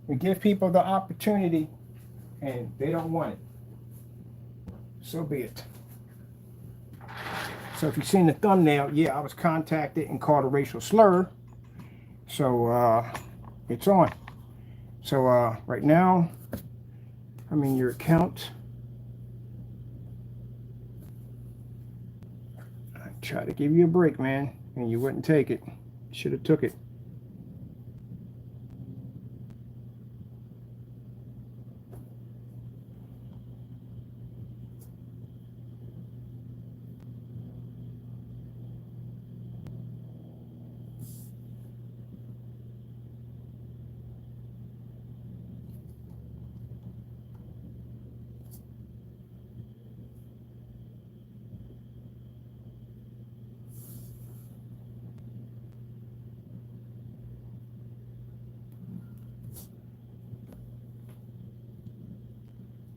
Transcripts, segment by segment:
We give people the opportunity and they don't want it. So be it. So if you've seen the thumbnail, yeah, I was contacted and called a racial slur. So it's on. So right now, I'm in your account. I tried to give you a break, man, and you wouldn't take it. Should have took it.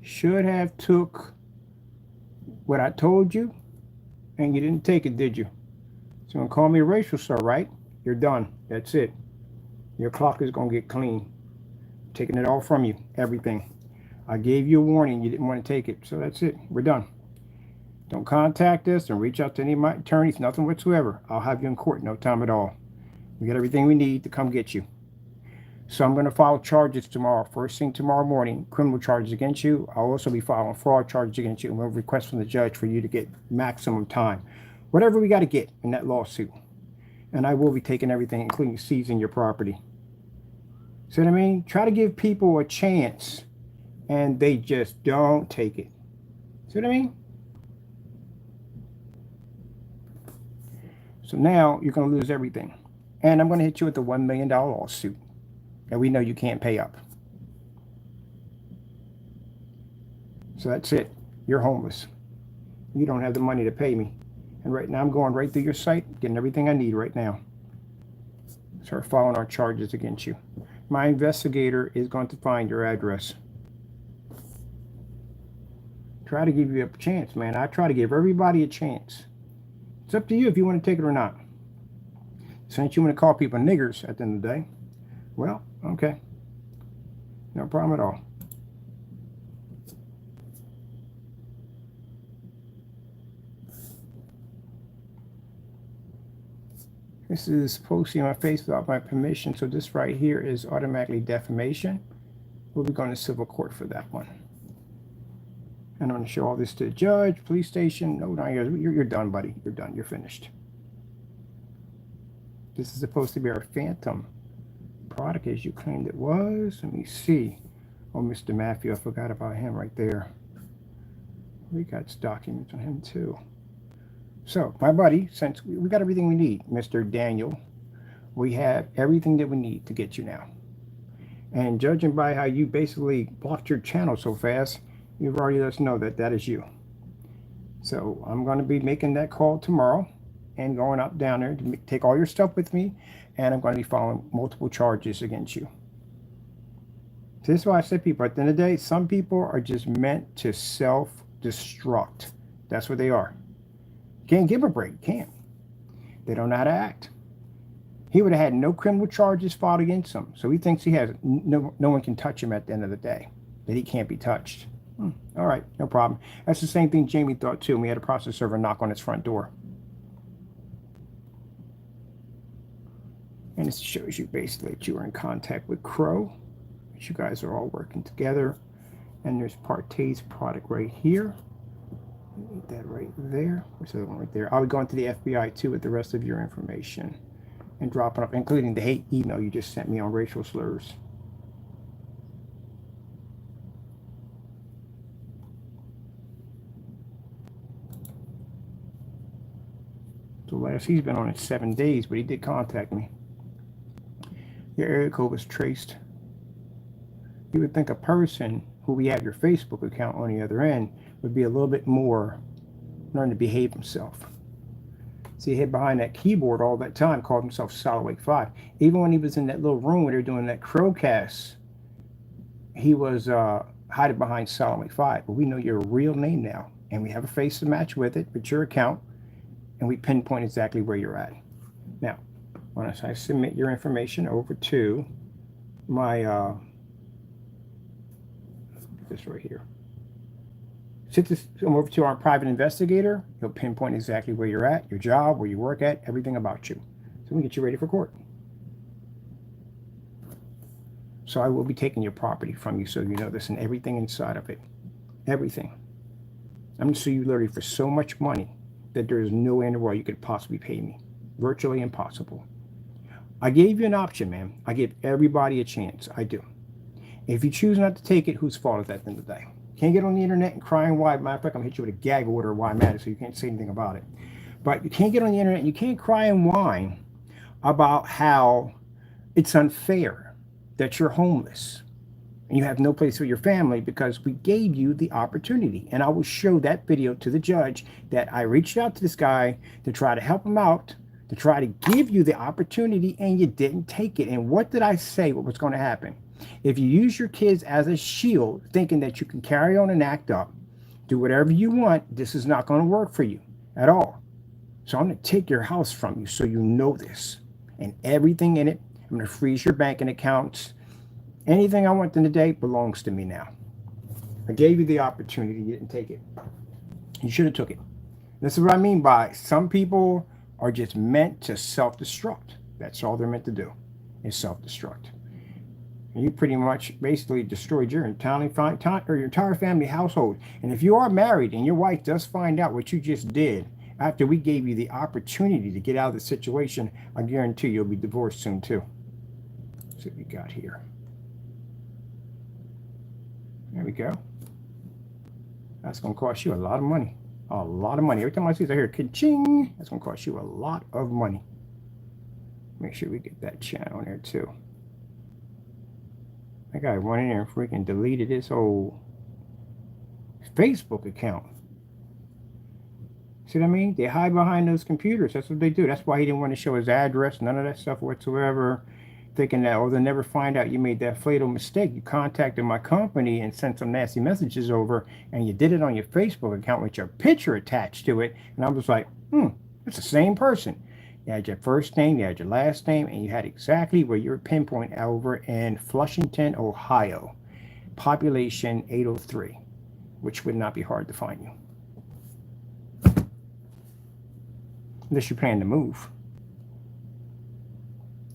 Should have took what I told you, and you didn't take it, did you? So you call me a racial slur, right? You're done. That's it. Your clock is gonna get clean. Taking it all from you, everything. I gave you a warning. You didn't want to take it, so that's it. We're done. Don't contact us and reach out to any of my attorneys, nothing whatsoever. I'll have you in court no time at all. We got everything we need to come get you. So I'm going to file charges tomorrow, first thing tomorrow morning, criminal charges against you. I'll also be filing fraud charges against you, and we'll request from the judge for you to get maximum time, whatever we got to get in that lawsuit. And I will be taking everything, including seizing your property. See what I mean? Try to give people a chance, and they just don't take it. See what I mean? So now you're going to lose everything. And I'm going to hit you with the $1 million lawsuit. And we know you can't pay up. So that's it. You're homeless. You don't have the money to pay me. And right now I'm going right through your site, getting everything I need right now. Start filing our charges against you. My investigator is going to find your address. Try to give you a chance, man. I try to give everybody a chance. It's up to you if you want to take it or not. Since you want to call people niggers at the end of the day, well, okay. No problem at all. This is posting on my face without my permission, so this right here is automatically defamation. We'll be going to civil court for that one. And I'm going to show all this to the judge, police station. No, you're done, buddy. You're done. You're finished. This is supposed to be our phantom product as you claimed it was. Let me see. Oh, Mr. Matthew, I forgot about him right there. We got documents on him too. So, my buddy, since we got everything we need, Mr. Daniel, we have everything that we need to get you now. And judging by how you basically blocked your channel so fast, you've already let us know that that is you. So I'm going to be making that call tomorrow and going up down there to take all your stuff with me, and I'm going to be filing multiple charges against you. So this is why I said, people, at the end of the day, some people are just meant to self-destruct. That's what they are. Can't give a break. Can't. They don't know how to act. He would have had no criminal charges filed against him. So he thinks he has no one can touch him at the end of the day. That he can't be touched. All right, no problem. That's the same thing Jamie thought too. We had a process server knock on his front door. And it shows you basically that you are in contact with Crow. That you guys are all working together. And there's Partay's product right here. Need that right there. Where's the other one right there? I'll be going to the FBI too with the rest of your information and dropping up, including the hate email you just sent me on racial slurs. So last he's been on it 7 days, but he did contact me. Your area code was traced. You would think a person who we have your Facebook account on the other end would be a little bit more learn to behave himself. See, he hid behind that keyboard all that time, called himself cybercrimes. Even when he was in that little room where they were doing that crowcast, he was hiding behind cybercrimes. But we know your real name now, and we have a face to match with it, with your account, and we pinpoint exactly where you're at. Now, once I submit your information over to my This right here. Sit this over to our private investigator. He'll pinpoint exactly where you're at, your job, where you work at, everything about you. So we can get you ready for court. So I will be taking your property from you, so you know this, and everything inside of it. Everything. I'm going to sue you literally for so much money that there is no way in the world you could possibly pay me. Virtually impossible. I gave you an option, man. I give everybody a chance. I do. If you choose not to take it, whose fault is that at the end of the day? Can't get on the internet and cry and whine. Matter of fact, I'm going to hit you with a gag order while I'm at it, so you can't say anything about it. But you can't get on the internet and you can't cry and whine about how it's unfair that you're homeless and you have no place for your family, because we gave you the opportunity. And I will show that video to the judge that I reached out to this guy to try to help him out, to try to give you the opportunity, and you didn't take it. And what did I say? What was going to happen? If you use your kids as a shield, thinking that you can carry on and act up, do whatever you want, this is not going to work for you at all. So I'm going to take your house from you, so you know this, and everything in it. I'm going to freeze your banking accounts. Anything I want in the day belongs to me now. I gave you the opportunity. You didn't take it. You should have took it. This is what I mean by some people are just meant to self-destruct. That's all they're meant to do, is self-destruct. And you pretty much basically destroyed your entire family household. And if you are married and your wife does find out what you just did after we gave you the opportunity to get out of the situation, I guarantee you'll be divorced soon too. Let's see what we got here. There we go. That's going to cost you a lot of money. A lot of money. Every time I see that here, ka-ching, that's going to cost you a lot of money. Make sure we get that channel in there too. That guy went in there and freaking deleted his whole Facebook account. See what I mean? They hide behind those computers. That's what they do. That's why he didn't want to show his address, none of that stuff whatsoever. Thinking that, oh, they'll never find out you made that fatal mistake. You contacted my company and sent some nasty messages over, and you did it on your Facebook account with your picture attached to it. And I was like, it's the same person. You had your first name, you had your last name, and you had exactly where your pinpoint over in Flushington, Ohio. Population 803, which would not be hard to find you. Unless you plan to move.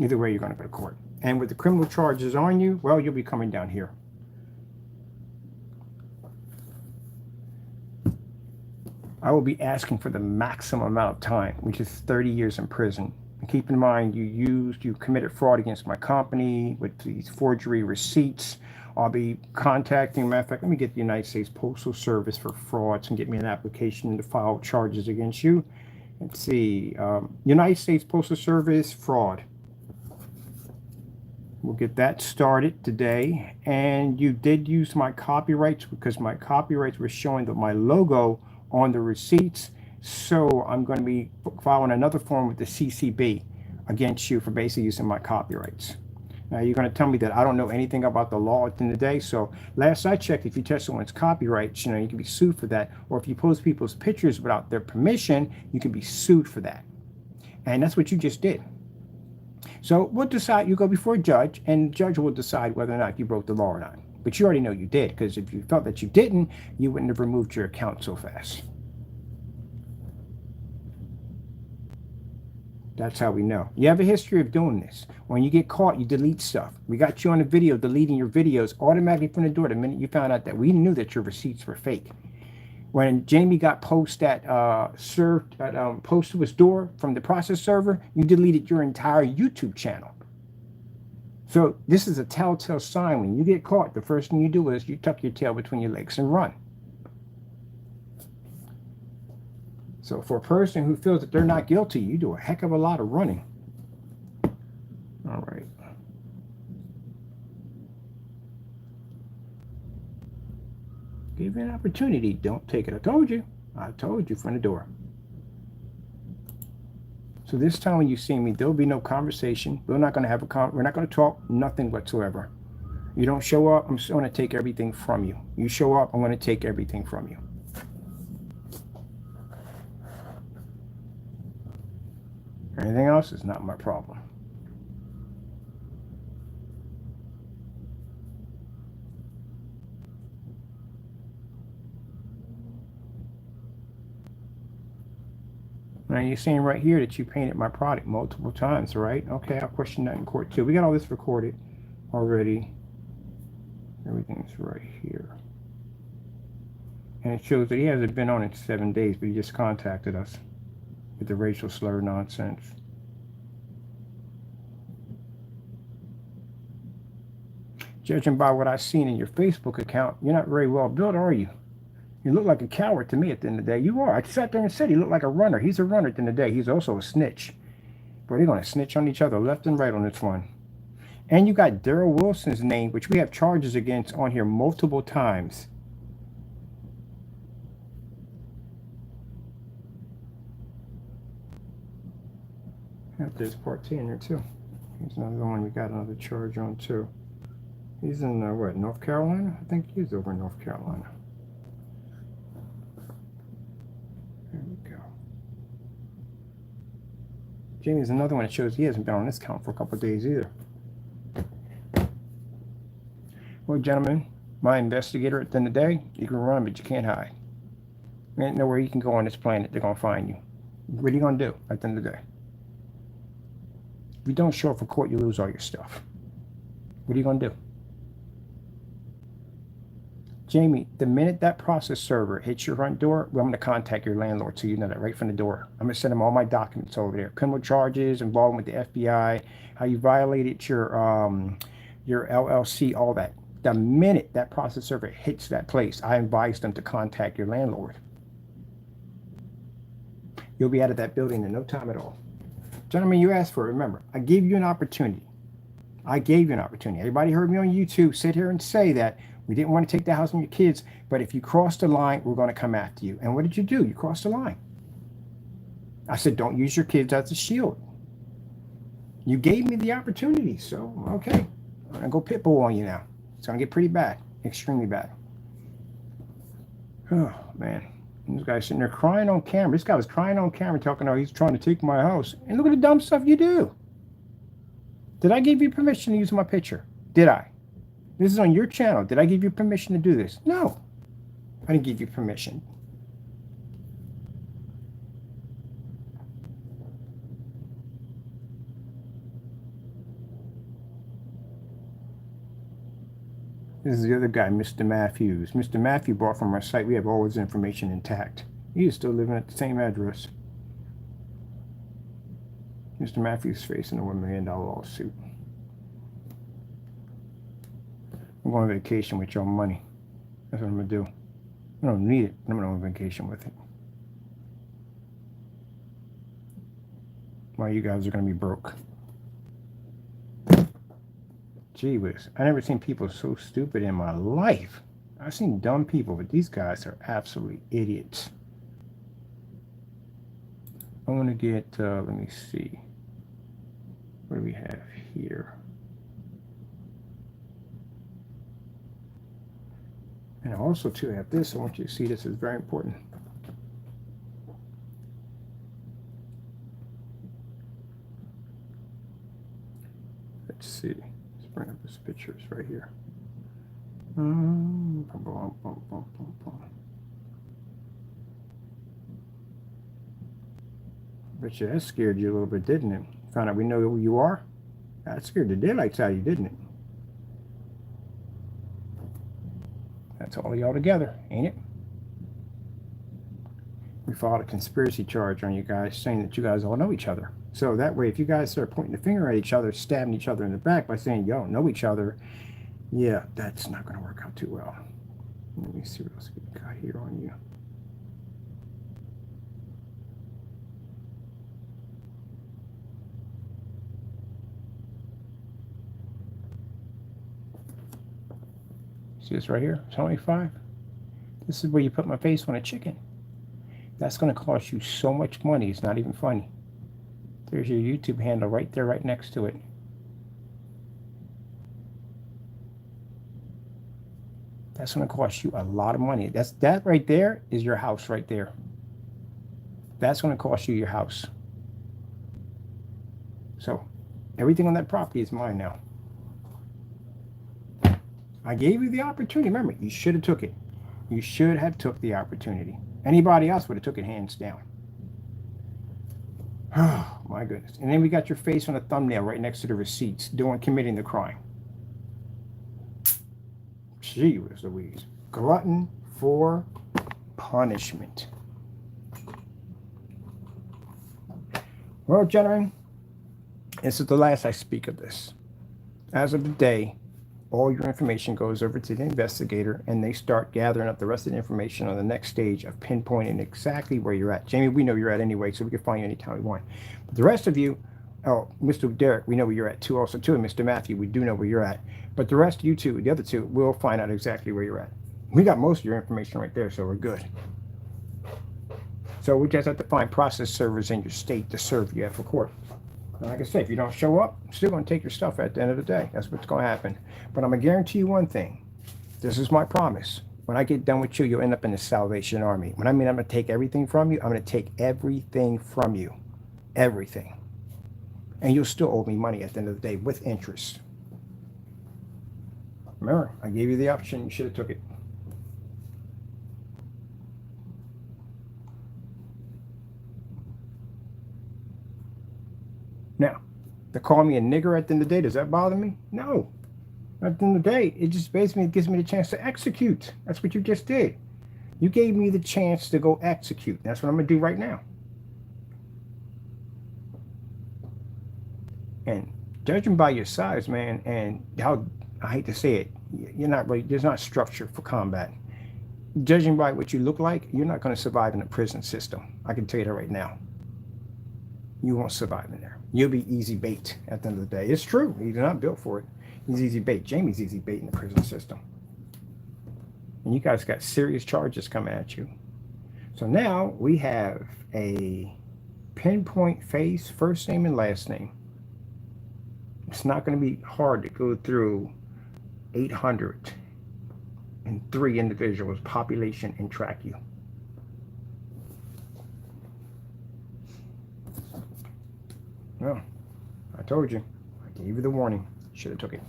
Either way, you're going to go to court. And with the criminal charges on you, well, you'll be coming down here. I will be asking for the maximum amount of time, which is 30 years in prison. And keep in mind, you committed fraud against my company with these forgery receipts. I'll be contacting, matter of fact, let me get the United States Postal Service for frauds and get me an application to file charges against you. Let's see, United States Postal Service fraud. We'll get that started today. And you did use my copyrights, because my copyrights were showing that my logo on the receipts. So I'm going to be filing another form with the CCB against you for basically using my copyrights. Now you're going to tell me that I don't know anything about the law at the end of the day. So last I checked, if you touch someone's copyrights, you can be sued for that. Or if you post people's pictures without their permission, you can be sued for that. And that's what you just did. So we'll decide, you go before a judge, and the judge will decide whether or not you broke the law or not. But you already know you did, because if you felt that you didn't, you wouldn't have removed your account so fast. That's how we know. You have a history of doing this. When you get caught, you delete stuff. We got you on a video deleting your videos automatically from the door the minute you found out that we knew that your receipts were fake. When Jamie got post that post to his door from the process server, you deleted your entire YouTube channel. So this is a telltale sign. When you get caught, the first thing you do is you tuck your tail between your legs and run. So for a person who feels that they're not guilty, you do a heck of a lot of running. All right. Give you an opportunity. Don't take it. I told you from the door. So this time when you see me, there'll be no conversation. We're not going to have we're not going to talk, nothing whatsoever. You don't show up, I'm just going to take everything from you. You show up, I'm going to take everything from you. Anything else is not my problem. Now you're saying right here that you painted my product multiple times, right? Okay, I'll question that in court too. We got all this recorded already. Everything's right here. And it shows that he hasn't been on in 7 days, but he just contacted us with the racial slur nonsense. Judging by what I've seen in your Facebook account, you're not very well built, are you? You look like a coward to me at the end of the day. You are. I sat there and said he looked like a runner. He's a runner at the end of the day. He's also a snitch. But they're going to snitch on each other left and right on this one. And you got Daryl Wilson's name, which we have charges against on here multiple times. There's part T in there too. Here's another one we got another charge on too. He's in what, North Carolina? I think he's over in North Carolina. There we go. Jamie's another one that shows he hasn't been on this count for a couple of days either. Well, gentlemen, my investigator at the end of the day, you can run, but you can't hide. There ain't nowhere you can go on this planet they're going to find you. What are you going to do at the end of the day? If you don't show up for court, you lose all your stuff. What are you going to do? Jamie, the minute that process server hits your front door, well, I'm going to contact your landlord so you know that right from the door. I'm going to send him all my documents over there. Criminal charges, involvement with the FBI, how you violated your LLC, all that. The minute that process server hits that place, I advise them to contact your landlord. You'll be out of that building in no time at all. Gentlemen, you asked for it. Remember, I gave you an opportunity. I gave you an opportunity. Everybody heard me on YouTube sit here and say that we didn't want to take the house from your kids, but if you cross the line, we're going to come after you. And what did you do? You crossed the line. I said, don't use your kids as a shield. You gave me the opportunity, so okay. I'm going to go pit bull on you now. It's going to get pretty bad, extremely bad. Oh, man. This guy's sitting there crying on camera. This guy was crying on camera talking about he's trying to take my house. And look at the dumb stuff you do. Did I give you permission to use my picture? Did I? This is on your channel. Did I give you permission to do this? No. I didn't give you permission. This is the other guy, Mr. Matthews. Mr. Matthew bought from our site. We have all his information intact. He is still living at the same address. Mr. Matthews facing a $1 million lawsuit. I'm going on vacation with your money. That's what I'm going to do. I don't need it. I'm going on vacation with it. While you guys are going to be broke. Gee whiz, I never seen people so stupid in my life. I've seen dumb people, but these guys are absolutely idiots. I want to get, let me see. What do we have here? And also, too, I have this. I want you to see this is very important. Let's see. Bring up his pictures right here. Bet you that scared you a little bit, didn't it? Found out we know who you are? That scared the daylights out of you, didn't it? That's all y'all together, ain't it? We filed a conspiracy charge on you guys, saying that you guys all know each other. So that way, if you guys start pointing the finger at each other, stabbing each other in the back by saying you don't know each other, yeah, that's not going to work out too well. Let me see what else we got here on you. See this right here? $25. This is where you put my face on a chicken. That's going to cost you so much money, it's not even funny. There's your YouTube handle right there, right next to it. That's going to cost you a lot of money. That right there is your house right there. That's going to cost you your house. So everything on that property is mine now. I gave you the opportunity. Remember, you should have took it. You should have took the opportunity. Anybody else would have took it hands down. Oh, my goodness. And then we got your face on a thumbnail right next to the receipts committing the crime. Gee whiz Louise. Glutton for punishment. Well, gentlemen, this is the last I speak of this. As of today, all your information goes over to the investigator, and they start gathering up the rest of the information on the next stage of pinpointing exactly where you're at. Jamie, we know you're at anyway, so we can find you anytime we want. But the rest of you, oh, Mr. Derek, we know where you're at too. Also, too, and Mr. Matthew, we do know where you're at. But the rest of you two, the other two, we'll find out exactly where you're at. We got most of your information right there, so we're good. So we just have to find process servers in your state to serve you for court. Like I said, if you don't show up, I'm still going to take your stuff at the end of the day. That's what's going to happen. But I'm going to guarantee you one thing. This is my promise. When I get done with you, you'll end up in the Salvation Army. When I mean I'm going to take everything from you, I'm going to take everything from you. Everything. And you'll still owe me money at the end of the day with interest. Remember, I gave you the option. You should have took it. Now, to call me a nigger at the end of the day, does that bother me? No. At the end of the day, it just basically gives me the chance to execute. That's what you just did. You gave me the chance to go execute. That's what I'm going to do right now. And judging by your size, man, and how, I hate to say it, you're not really, there's not structure for combat. Judging by what you look like, you're not going to survive in the prison system. I can tell you that right now. You won't survive in there. You'll be easy bait at the end of the day. It's true. He's not built for it. He's easy bait. Jamie's easy bait in the prison system. And you guys got serious charges coming at you. So now we have a pinpoint face, first name and last name. It's not going to be hard to go through 803 individuals, population, and track you. Well, I told you. I gave you the warning. Should have took it.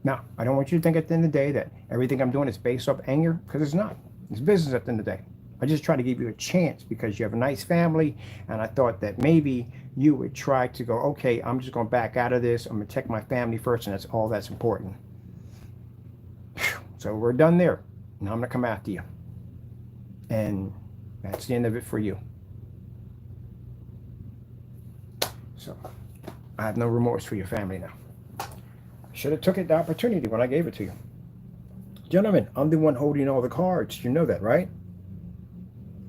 Now, I don't want you to think at the end of the day that everything I'm doing is based off anger, because it's not. It's business at the end of the day. I just try to give you a chance because you have a nice family, and I thought that maybe you would try to go, okay, I'm just going to back out of this. I'm going to protect my family first, and that's all that's important. So we're done there. Now I'm going to come after you. And that's the end of it for you. So I have no remorse for your family now. I should have took it the opportunity when I gave it to you. Gentlemen, I'm the one holding all the cards. You know that, right?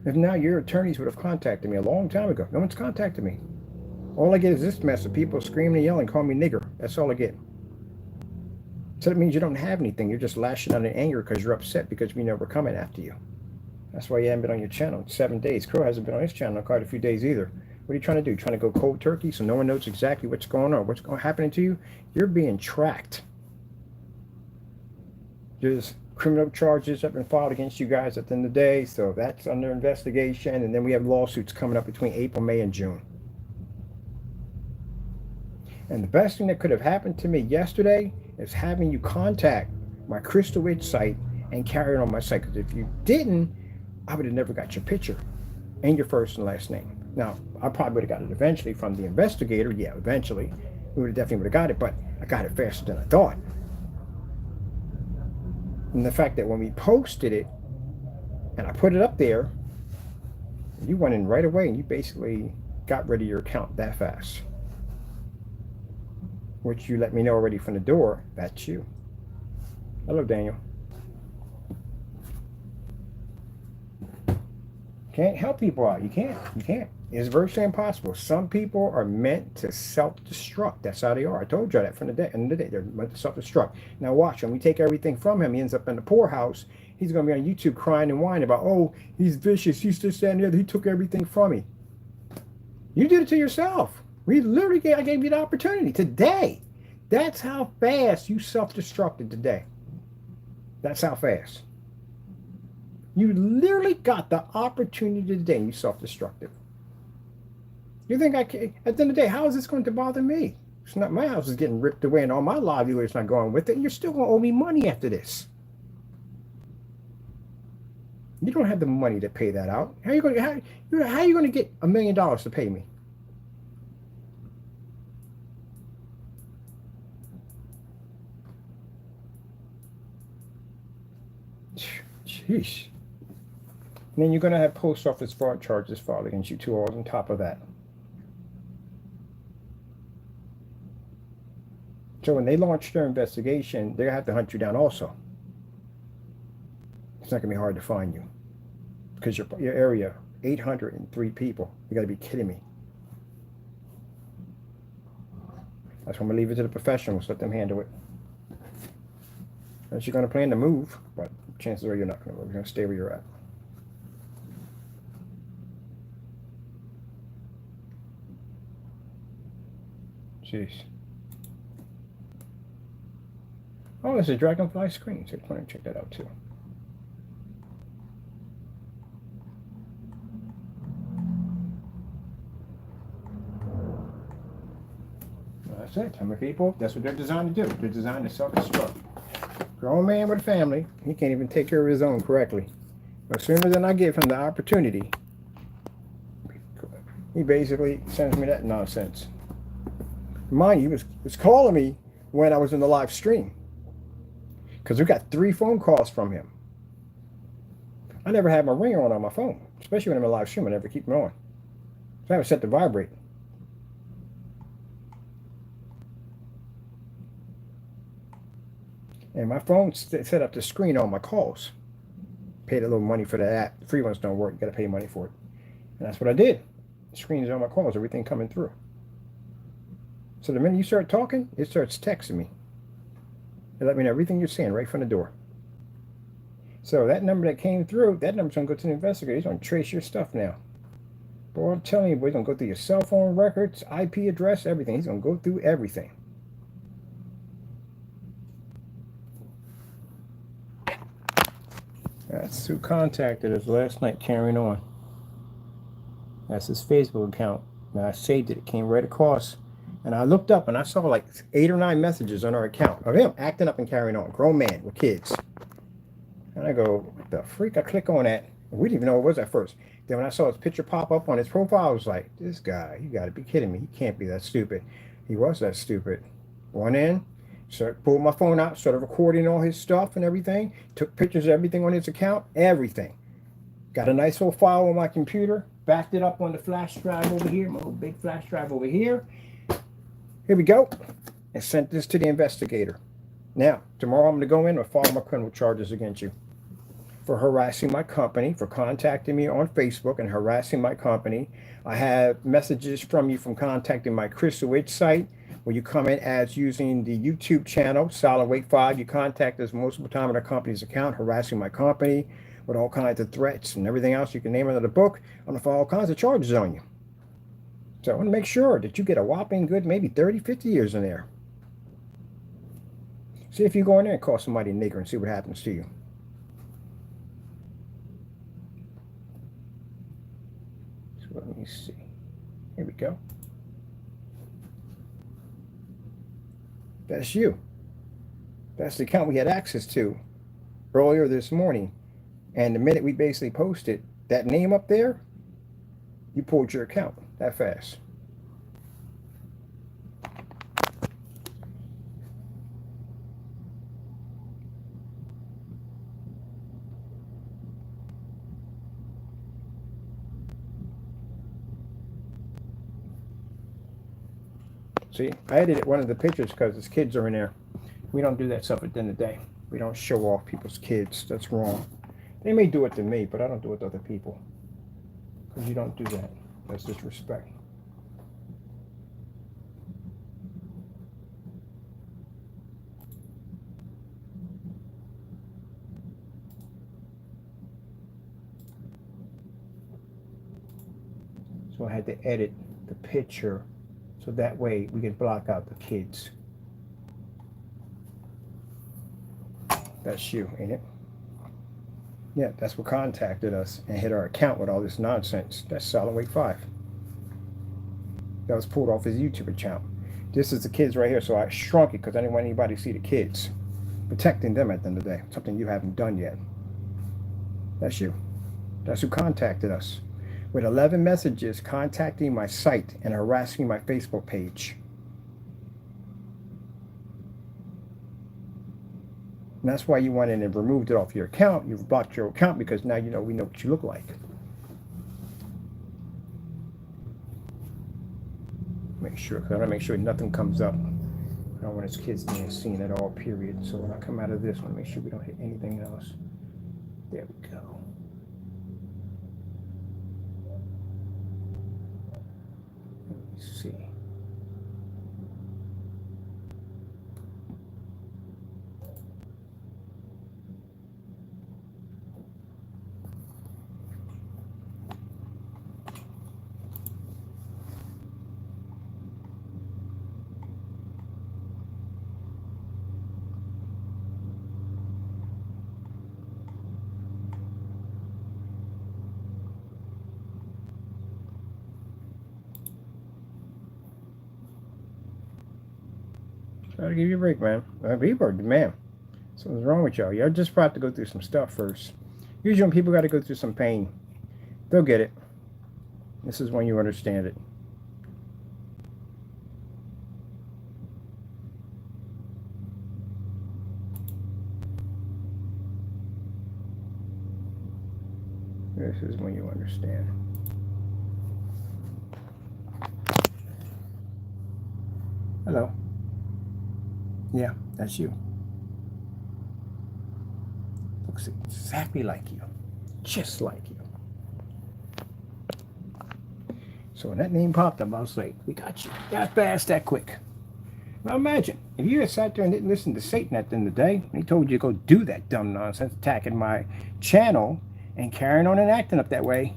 If now your attorneys would have contacted me a long time ago. No one's contacted me. All I get is this mess of people screaming and yelling, calling me nigger. That's all I get. So that means you don't have anything. You're just lashing out in anger because you're upset because we know we're coming after you. That's why you haven't been on your channel in 7 days. Crow hasn't been on his channel in quite a few days either. What are you trying to do? Trying to go cold turkey so no one knows exactly what's going on, what's happening to you? You're being tracked. There's criminal charges have been filed against you guys at the end of the day, so that's under investigation. And then we have lawsuits coming up between April, May, and June. And the best thing that could have happened to me yesterday is having you contact my Crystal Ridge site and carry it on my site. Because if you didn't, I would have never got your picture and your first and last name. Now, I probably would have got it eventually from the investigator. Yeah, eventually. We definitely would have got it, but I got it faster than I thought. And the fact that when we posted it, and I put it up there, you went in right away and you basically got rid of your account that fast. Which you let me know already from the door, that's you. Hello, Daniel. Can't help people out. You can't. You can't. It's virtually impossible. Some people are meant to self-destruct. That's how they are. I told you that from the end of the day. They're meant to self-destruct. Now watch, when we take everything from him, he ends up in the poorhouse. He's going to be on YouTube crying and whining about, oh, he's vicious. He's this, that, and the other. He took everything from me. You did it to yourself. I gave you the opportunity today. That's how fast you self-destructed today. That's how fast. You literally got the opportunity today and you self-destructed. You think I can, at the end of the day, how is this going to bother me? It's not, my house is getting ripped away and all my livelihoods not going with it, and you're still going to owe me money after this. You don't have the money to pay that out. How you going to get $1 million to pay me? Jeez. And then you're going to have post office fraud charges filed against you too, all on top of that. So when they launch their investigation, they're going to have to hunt you down also. It's not going to be hard to find you. Because your area, 803 people. You got to be kidding me. That's why I'm going to leave it to the professionals. Let them handle it. Unless you're going to plan to move, but chances are you're not going to move. You're going to stay where you're at. Jeez. Oh, there's a dragonfly screen. So I want to check that out too. That's it. How many people? That's what they're designed to do. They're designed to self-destruct. Grown man with a family, he can't even take care of his own correctly. But as soon as I give him the opportunity, he basically sends me that nonsense. Mind you, he was calling me when I was in the live stream. Because we got 3 phone calls from him. I never have my ringer on my phone, especially when I'm in live stream. I never keep it on. So I have it set to vibrate. And my phone's set up to screen all my calls. Paid a little money for that app. The free ones don't work. You got to pay money for it. And that's what I did. It screens all my calls, everything coming through. So the minute you start talking, it starts texting me. It let me know everything you're saying right from the door. So that number that came through, that number's going to go to the investigator. He's going to trace your stuff now. Boy, I'm telling you, boy, he's going to go through your cell phone records, IP address, everything. He's going to go through everything. That's who contacted us last night, carrying on. That's his Facebook account. Now I saved it. It came right across. And I looked up and I saw like 8 or 9 messages on our account of him acting up and carrying on. Grown man with kids. And I go, what the freak? I click on that. We didn't even know it was at first. Then when I saw his picture pop up on his profile, I was like, this guy, you got to be kidding me. He can't be that stupid. He was that stupid. Went in, pulled my phone out, started recording all his stuff and everything. Took pictures of everything on his account, everything. Got a nice little file on my computer. Backed it up on the flash drive over here, my little big flash drive over here. Here we go. And sent this to the investigator. Now, tomorrow I'm going to go in and file my criminal charges against you for harassing my company, for contacting me on Facebook and harassing my company. I have messages from you from contacting my Crystal Witch site, where you come in as using the YouTube channel, cybercrimes. You contact us multiple times on our company's account, harassing my company with all kinds of threats and everything else you can name under the book. I'm going to file all kinds of charges on you. So I want to make sure that you get a whopping good maybe 30, 50 years in there. See if you go in there and call somebody a nigger and see what happens to you. So let me see. Here we go. That's you. That's the account we had access to earlier this morning. And the minute we basically posted that name up there, you pulled your account that fast. See, I edited one of the pictures because his kids are in there. We don't do that stuff at the end of the day. We don't show off people's kids. That's wrong. They may do it to me, but I don't do it to other people. Because you don't do that. That's disrespect. So I had to edit the picture so that way we can block out the kids. That's you, ain't it? Yeah, that's what contacted us and hit our account with all this nonsense. That's cybercrimes. That was pulled off his YouTube account. This is the kids right here, so I shrunk it because I didn't want anybody to see the kids. Protecting them at the end of the day, something you haven't done yet. That's you. That's who contacted us. With 11 messages contacting my site and harassing my Facebook page. And that's why you went in and removed it off your account. You've blocked your account because now we know what you look like. Make sure, because I want to make sure nothing comes up. I don't want his kids being seen at all, period. So when I come out of this, I want to make sure we don't hit anything else. There we go. Let me see. Gotta give you a break, man. People, man, something's wrong with y'all. Y'all just about to go through some stuff first. Usually when people got to go through some pain, they'll get it. This is when you understand it. This is when you understand. Hello. Yeah, that's you. Looks exactly like you. Just like you. So when that name popped up, I was like, we got you. That fast, that quick. Now imagine, if you had sat there and didn't listen to Satan at the end of the day, and he told you to go do that dumb nonsense, attacking my channel and carrying on and acting up that way,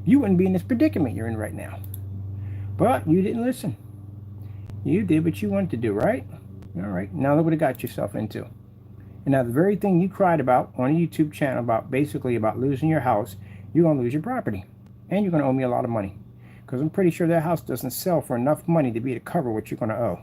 you wouldn't be in this predicament you're in right now. But you didn't listen. You did what you wanted to do, right? All right, now look what it got yourself into. And now the very thing you cried about on a YouTube channel about basically about losing your house, you're going to lose your property. And you're going to owe me a lot of money. Because I'm pretty sure that house doesn't sell for enough money to be to cover what you're going to owe.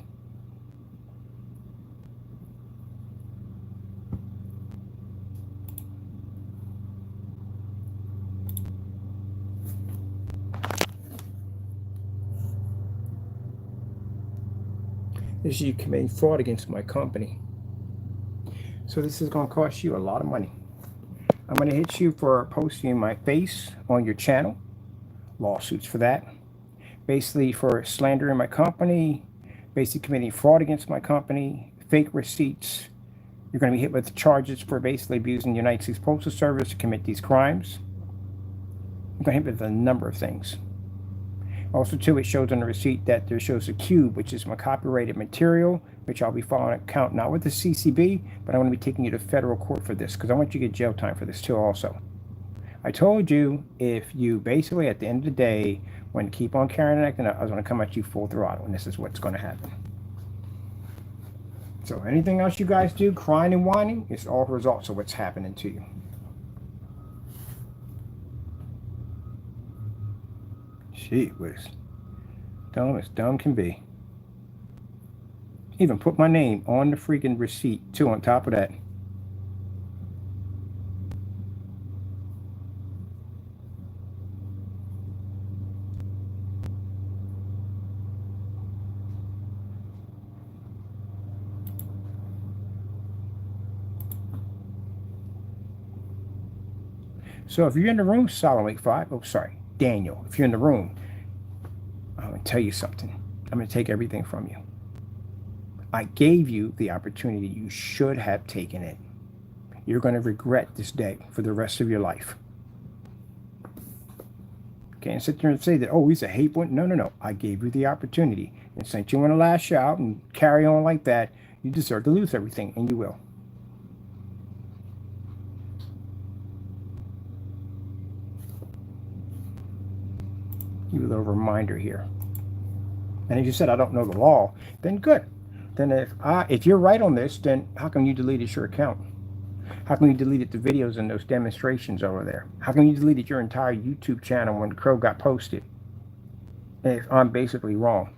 This is you committing fraud against my company. So this is going to cost you a lot of money. I'm going to hit you for posting my face on your channel. Lawsuits for that. Basically for slandering my company. Basically committing fraud against my company. Fake receipts. You're going to be hit with charges for basically abusing the United States Postal Service to commit these crimes. I'm going to hit with a number of things. Also, too, it shows on the receipt that there shows a cube, which is my copyrighted material, which I'll be filing an account not with the CCB, but I'm going to be taking you to federal court for this, because I want you to get jail time for this, too, also. I told you, if you basically, at the end of the day, when you keep on carrying and acting up, I was going to come at you full throttle, and this is what's going to happen. So anything else you guys do, crying and whining, it's all results of what's happening to you. Gee whiz. Dumb as dumb can be. Even put my name on the freaking receipt, too, on top of that. So if you're in the room, cybercrimes, oh, sorry, Daniel, if you're in the room, I'm going to tell you something. I'm going to take everything from you. I gave you the opportunity. You should have taken it. You're going to regret this day for the rest of your life. Can't sit there and say that, oh, he's a hate one. No, no, no. I gave you the opportunity. And since you want to lash out and carry on like that, you deserve to lose everything, and you will. Give you a little reminder here. And as you said, I don't know the law, then good. Then if you're right on this, then how come you deleted your account? How come you deleted the videos and those demonstrations over there? How come you deleted your entire YouTube channel when Crow got posted? If I'm basically wrong.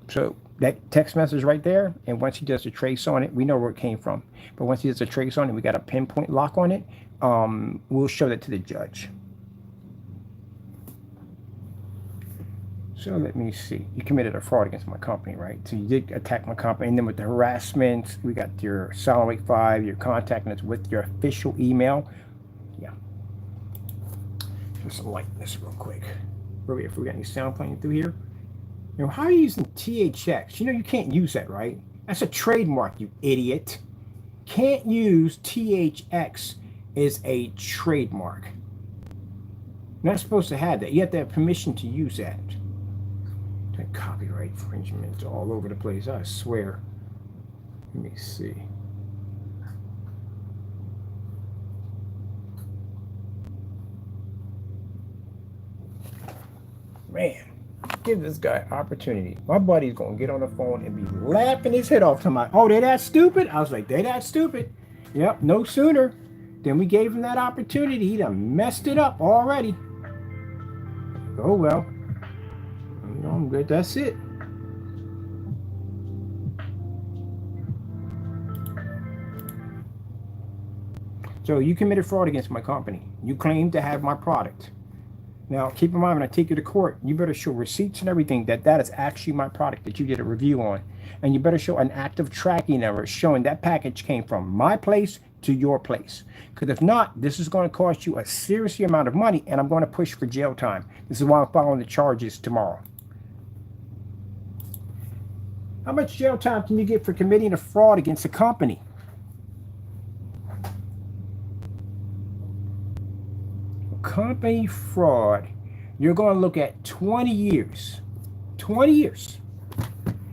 So that text message right there, and once he does a trace on it, we know where it came from. But once he does a trace on it, we got a pinpoint lock on it, we'll show that to the judge. So let me see. You committed a fraud against my company, right? So you did attack my company. And then with the harassment, we got your cybercrimes, your contacting us with your official email. Yeah. Just lighten this real quick. Really, if we got any sound playing through here. You know, how are you using THX? You know, you can't use that, right? That's a trademark, you idiot. Can't use THX as a trademark. You're not supposed to have that. You have to have permission to use that. That copyright infringement all over the place, I swear. Let me see. Man, give this guy opportunity. My buddy's gonna get on the phone and be laughing his head off to my, oh, they that stupid? I was like, they that stupid. Yep, no sooner than we gave him that opportunity, he done messed it up already. Oh well. You know, I'm good. That's it. So you committed fraud against my company. You claimed to have my product. Now, keep in mind, when I take you to court, you better show receipts and everything that is actually my product that you did a review on. And you better show an active tracking number showing that package came from my place to your place. Because if not, this is going to cost you a serious amount of money, and I'm going to push for jail time. This is why I'm following the charges tomorrow. How much jail time can you get for committing a fraud against a company? Company fraud, you're going to look at 20 years. 20 years.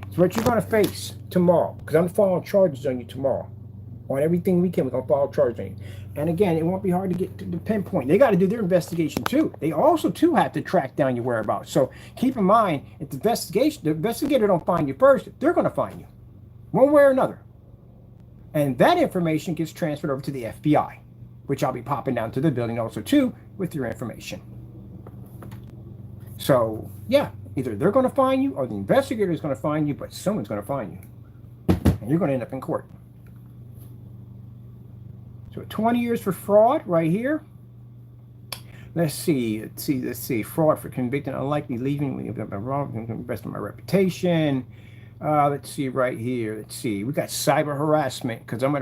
It's what you're going to face tomorrow, because I'm filing charges on you tomorrow. On everything we can, we're going to file charges on you. And again, it won't be hard to get to the pinpoint. They got to do their investigation too. They also too have to track down your whereabouts. So keep in mind, if the investigator don't find you first, they're going to find you one way or another. And that information gets transferred over to the FBI, which I'll be popping down to the building also too with your information. So yeah, either they're going to find you or the investigator is going to find you, but someone's going to find you. And you're going to end up in court. So 20 years for fraud right here. Let's see. Fraud for convicted, unlikely leaving when you've been wrong, invest in my reputation. Let's see right here. Let's see. We got cyber harassment, because I'm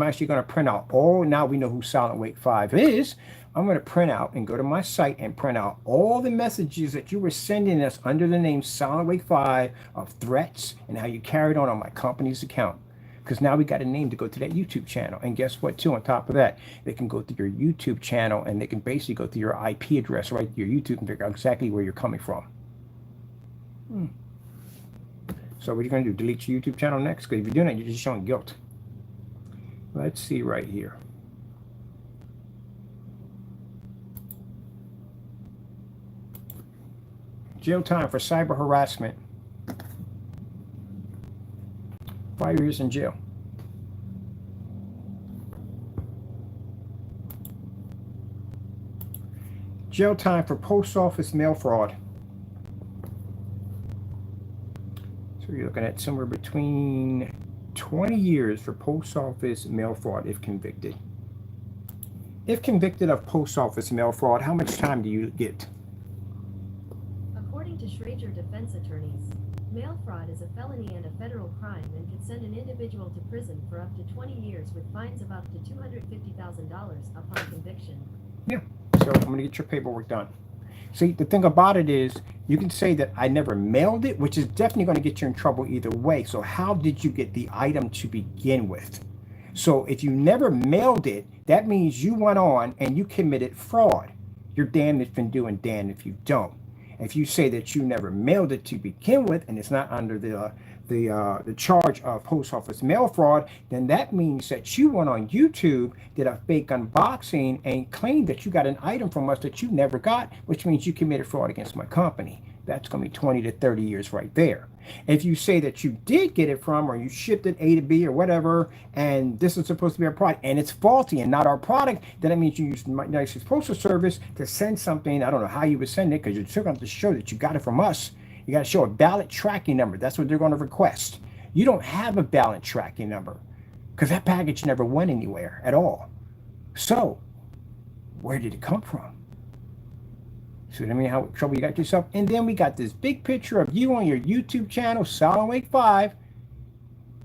actually going to print out all, now we know who cybercrimes is. I'm going to print out and go to my site and print out all the messages that you were sending us under the name cybercrimes of threats and how you carried on my company's account. Because now we got a name to go to that YouTube channel. And guess what, too? On top of that, they can go to your YouTube channel and they can basically go to your IP address, right? Your YouTube, and figure out exactly where you're coming from. So what are you going to do? Delete your YouTube channel next? Because if you're doing that, you're just showing guilt. Let's see right here. Jail time for cyber harassment. 5 years in jail. Jail time for post office mail fraud. So you're looking at somewhere between 20 years for post office mail fraud if convicted. If convicted of post office mail fraud, how much time do you get? According to Schrager defense attorneys, mail fraud is a felony and a federal crime and can send an individual to prison for up to 20 years with fines of up to $250,000 upon conviction. Yeah, so I'm going to get your paperwork done. See, the thing about it is, you can say that I never mailed it, which is definitely going to get you in trouble either way. So how did you get the item to begin with? So if you never mailed it, that means you went on and you committed fraud. You're damned if you do and damned if you don't. If you say that you never mailed it to begin with and it's not under the charge of post office mail fraud, then that means that you went on YouTube, did a fake unboxing, and claimed that you got an item from us that you never got, which means you committed fraud against my company. That's going to be 20 to 30 years right there. If you say that you did get it from, or you shipped it A to B or whatever, and this is supposed to be our product and it's faulty and not our product, then that means you used the United States Postal Service to send something. I don't know how you would send it, because you're still going to have to show that you got it from us. You got to show a valid tracking number. That's what they're going to request. You don't have a valid tracking number because that package never went anywhere at all. So Where did it come from? See what I mean? How trouble you got yourself? And then we got this big picture of you on your YouTube channel, cybercrimes,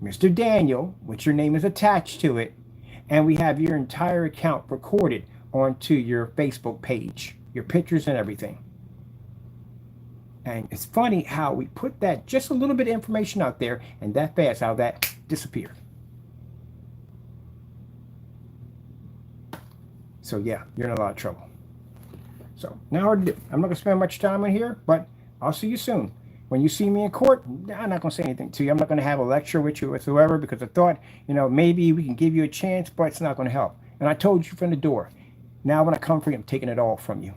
Mr. Daniel, which your name is attached to it. And we have your entire account recorded onto your Facebook page, your pictures and everything. And it's funny how we put that just a little bit of information out there, and that fast how that disappeared. So yeah, you're in a lot of trouble. So now I'm not going to spend much time in here, but I'll see you soon. When you see me in court, I'm not going to say anything to you. I'm not going to have a lecture with you whatsoever, because I thought, maybe we can give you a chance, but it's not going to help. And I told you from the door. Now when I come for you, I'm taking it all from you,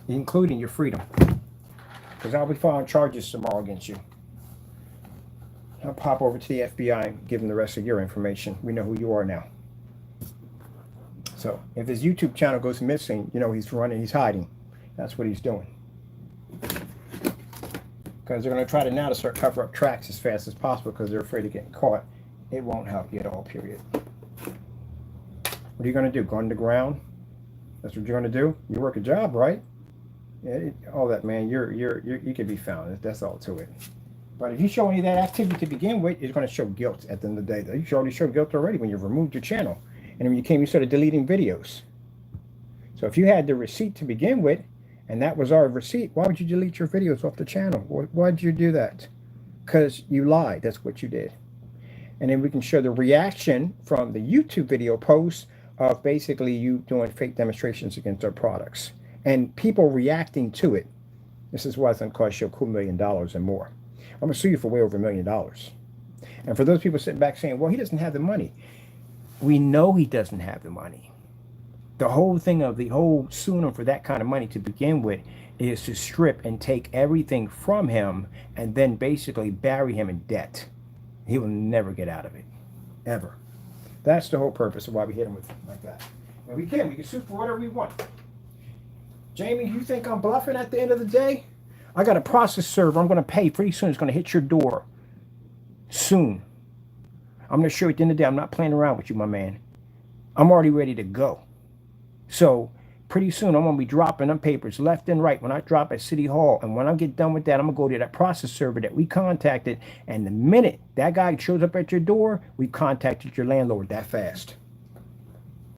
including your freedom, because I'll be filing charges tomorrow against you. I'll pop over to the FBI and give them the rest of your information. We know who you are now. So if his YouTube channel goes missing, he's running, he's hiding. That's what he's doing. Because they're going to try to start cover up tracks as fast as possible because they're afraid of getting caught. It won't help you at all, period. What are you going to do? Go underground? That's what you're going to do? You work a job, right? Yeah, all that, man. You can be found. That's all to it. But if you show any of that activity to begin with, it's going to show guilt at the end of the day. You already showed guilt already when you removed your channel. And when you started deleting videos. So if you had the receipt to begin with, and that was our receipt, why would you delete your videos off the channel? Why did you do that? Because you lied. That's what you did. And then we can show the reaction from the YouTube video post of basically you doing fake demonstrations against our products. And people reacting to it. This is why it's going to cost you $2 million and more. I'm going to sue you for way over $1 million. And for those people sitting back saying, well, he doesn't have the money. We know he doesn't have the money. The whole thing of the whole suing him for that kind of money to begin with is to strip and take everything from him and then basically bury him in debt. He will never get out of it. Ever. That's the whole purpose of why we hit him with like that. And we can sue for whatever we want. Jamie, you think I'm bluffing at the end of the day? I got a process server I'm going to pay pretty soon. It's going to hit your door. Soon. I'm going to show you at the end of the day, I'm not playing around with you, my man. I'm already ready to go. So pretty soon I'm going to be dropping them papers left and right when I drop at City Hall. And when I get done with that, I'm going to go to that process server that we contacted. And the minute that guy shows up at your door, we contacted your landlord that fast.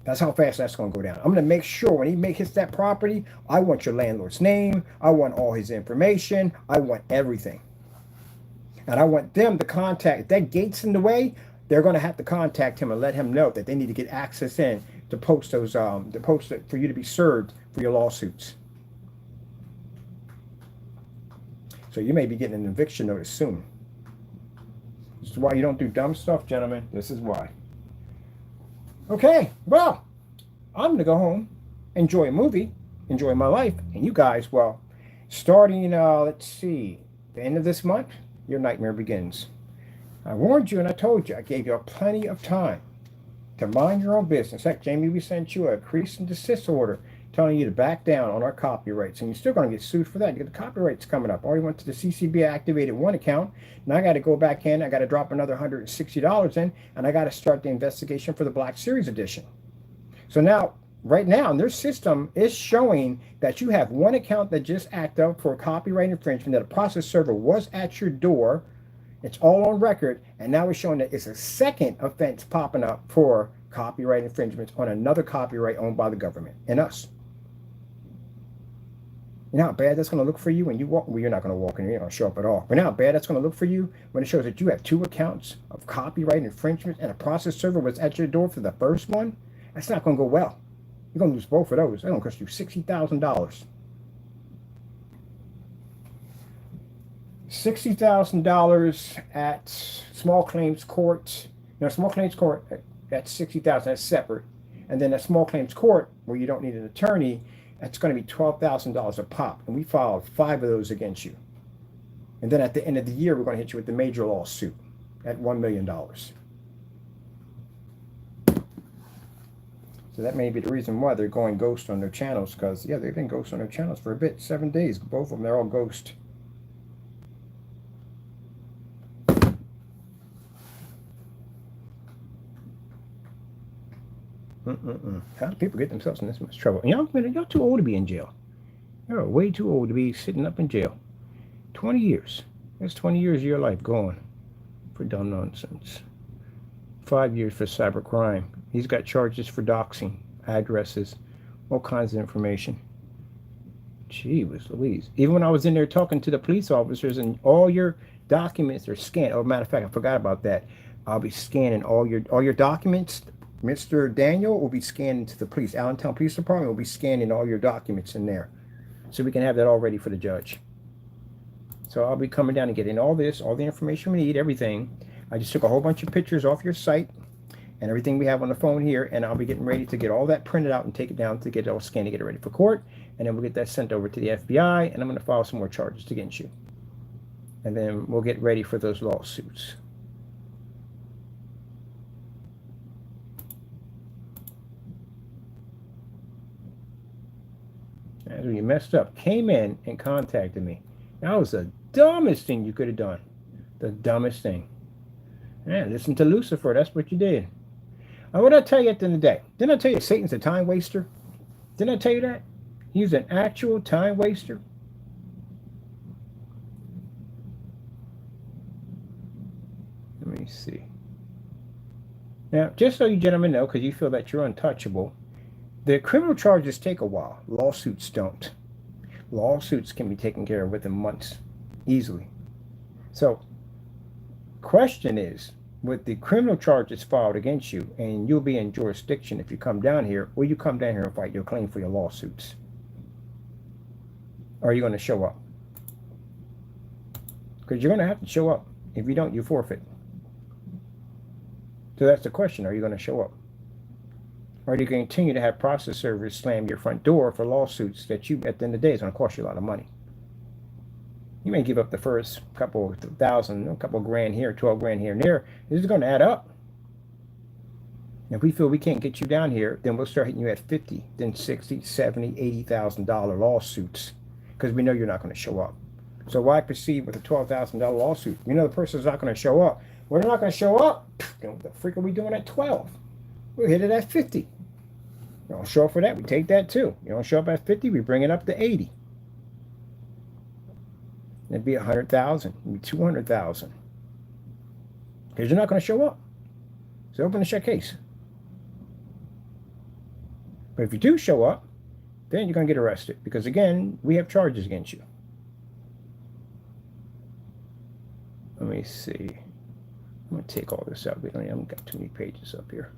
That's how fast that's going to go down. I'm going to make sure when he hits that property, I want your landlord's name. I want all his information. I want everything. And I want them to contact. If that gate's in the way, they're going to have to contact him and let him know that they need to get access in to post those, for you to be served for your lawsuits. So you may be getting an eviction notice soon. This is why you don't do dumb stuff, gentlemen. This is why. Okay, well, I'm going to go home, enjoy a movie, enjoy my life, and you guys, well, starting, let's see, the end of this month, your nightmare begins. I warned you and I told you. I gave you plenty of time to mind your own business. Heck, Jamie, we sent you a cease and desist order telling you to back down on our copyrights. And you're still going to get sued for that. You get the copyrights coming up. I already went to the CCB, activated one account. Now I got to go back in. I got to drop another $160 in. And I got to start the investigation for the Black Series edition. So now, right now, their system is showing that you have one account that just acted up for copyright infringement, that a process server was at your door. It's all on record, and now we're showing that it's a second offense popping up for copyright infringements on another copyright owned by the government and us. You know how bad that's going to look for you when you walk? Well, you're not going to walk in, you're not going to show up at all. But you know how bad that's going to look for you when it shows that you have two accounts of copyright infringement and a process server was at your door for the first one? That's not going to go well. You're going to lose both of those. That's going to cost you $60,000. $60,000 at small claims court. Small claims court, that's $60,000. That's separate. And then a small claims court where you don't need an attorney, that's going to be $12,000 a pop. And we filed 5 of those against you. And then at the end of the year, we're going to hit you with the major lawsuit at $1 million. So that may be the reason why they're going ghost on their channels, because, yeah, they've been ghost on their channels for a bit. 7 days. Both of them, they're all ghost. How do people get themselves in this much trouble? And y'all too old to be in jail. You're way too old to be sitting up in jail. 20 years. That's 20 years of your life gone for dumb nonsense. 5 years for cybercrime. He's got charges for doxing, addresses, all kinds of information. Gee whiz Louise. Even when I was in there talking to the police officers and all your documents are scanned. Oh, matter of fact, I forgot about that. I'll be scanning all your documents. Mr. Daniel will be scanning to the police. Allentown Police Department will be scanning all your documents in there. So we can have that all ready for the judge. So I'll be coming down and getting all this, all the information we need, everything. I just took a whole bunch of pictures off your site and everything we have on the phone here, and I'll be getting ready to get all that printed out and take it down to get it all scanned to get it ready for court, and then we'll get that sent over to the FBI, and I'm going to file some more charges against you. And then we'll get ready for those lawsuits. That's when you messed up. Came in and contacted me. That was the dumbest thing you could have done. The dumbest thing. Yeah, listen to Lucifer. That's what you did. What did I tell you at the end of the day? Didn't I tell you Satan's a time waster? Didn't I tell you that? He's an actual time waster. Let me see. Now, just so you gentlemen know, because you feel that you're untouchable, the criminal charges take a while. Lawsuits don't. Lawsuits can be taken care of within months, easily. So, question is, with the criminal charges filed against you, and you'll be in jurisdiction if you come down here, will you come down here and fight your claim for your lawsuits? Or are you going to show up? Because you're going to have to show up. If you don't, you forfeit. So that's the question. Are you going to show up? Or do you continue to have process servers slam your front door for lawsuits that you, at the end of the day, is going to cost you a lot of money? You may give up the first couple thousand, a couple grand here, 12 grand here and there. This is going to add up. And if we feel we can't get you down here, then we'll start hitting you at 50, then 60, 70, $80,000 lawsuits, because we know you're not going to show up. So why proceed with a $12,000 lawsuit? You know the person's not going to show up. We're not going to show up. Then what the freak are we doing at 12? We'll hit it at 50. You don't show up for that, we take that too. You don't show up at 50, we bring it up to 80. It'd be 100,000, it'd be 200,000. Because you're not going to show up. So open the check case. But if you do show up, then you're going to get arrested. Because again, we have charges against you. Let me see. I'm going to take all this out. We haven't got too many pages up here.